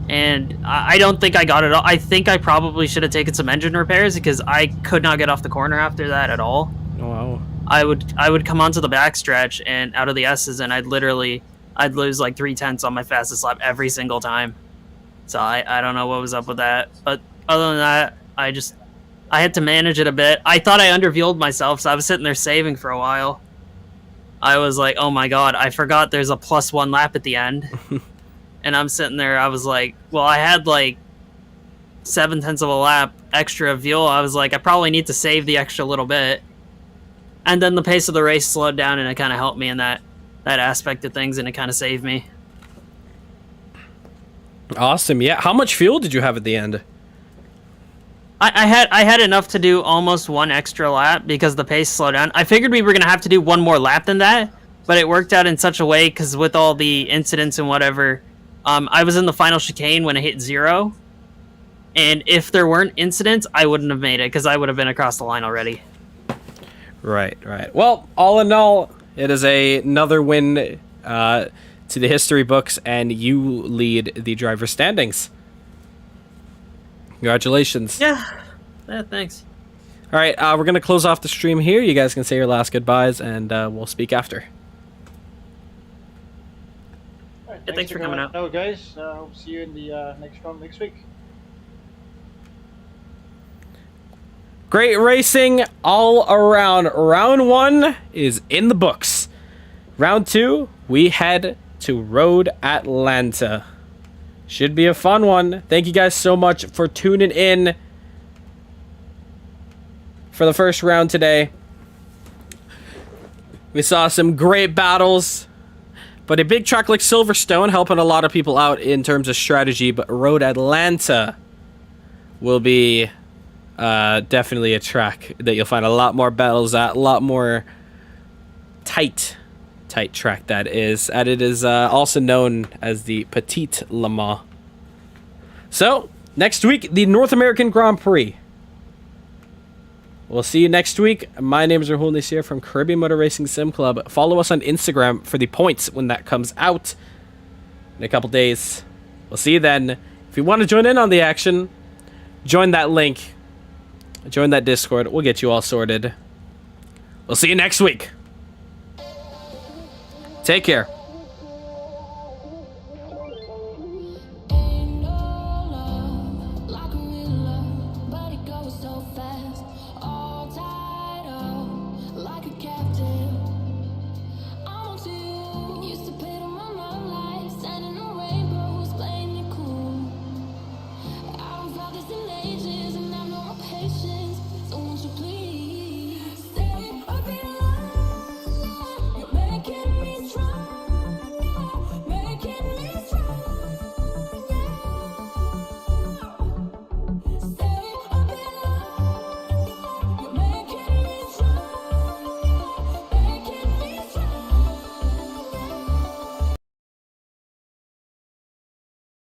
And I don't think I got it all. I think I probably should have taken some engine repairs because I could not get off the corner after that at all. Oh, wow. I would come onto the backstretch and out of the S's, and I'd lose like 3/10 on my fastest lap every single time. So I don't know what was up with that. But other than that, I had to manage it a bit. I thought I underfueled myself, so I was sitting there saving for a while. I was like, oh my god, I forgot there's a +1 lap at the end. And I'm sitting there, I was like, well, I had like 0.7 of a lap extra fuel. I was like, I probably need to save the extra little bit. And then the pace of the race slowed down, and it kind of helped me in that aspect of things, and it kind of saved me. Awesome. Yeah. How much fuel did you have at the end? I had enough to do almost 1 extra lap because the pace slowed down. I figured we were going to have to do 1 more lap than that, but it worked out in such a way because with all the incidents and whatever, I was in the final chicane when it hit 0. And if there weren't incidents, I wouldn't have made it because I would have been across the line already. Right. Well, all in all, it is another win to the history books, and you lead the driver standings. Congratulations. Yeah, thanks. All right, we're going to close off the stream here. You guys can say your last goodbyes, and we'll speak after. Yeah, thanks for coming out. No, guys. Hope to see you in the next round next week. Great racing all around. Round 1 is in the books. Round 2, we head to Road Atlanta. Should be a fun one. Thank you guys so much for tuning in for the first round today. We saw some great battles, but a big track like Silverstone helping a lot of people out in terms of strategy, but Road Atlanta will be definitely a track that you'll find a lot more battles at, a lot more tight track that is, and it is also known as the Petite Le Mans. So next week, the North American Grand Prix. We'll see you next week. My name is Rahul Nisir from Caribbean Motor Racing Sim Club. Follow us on Instagram for the points when that comes out in a couple days. We'll see you then. If you want to join in on the action, join that link. Join that Discord. We'll get you all sorted. We'll see you next week. Take care.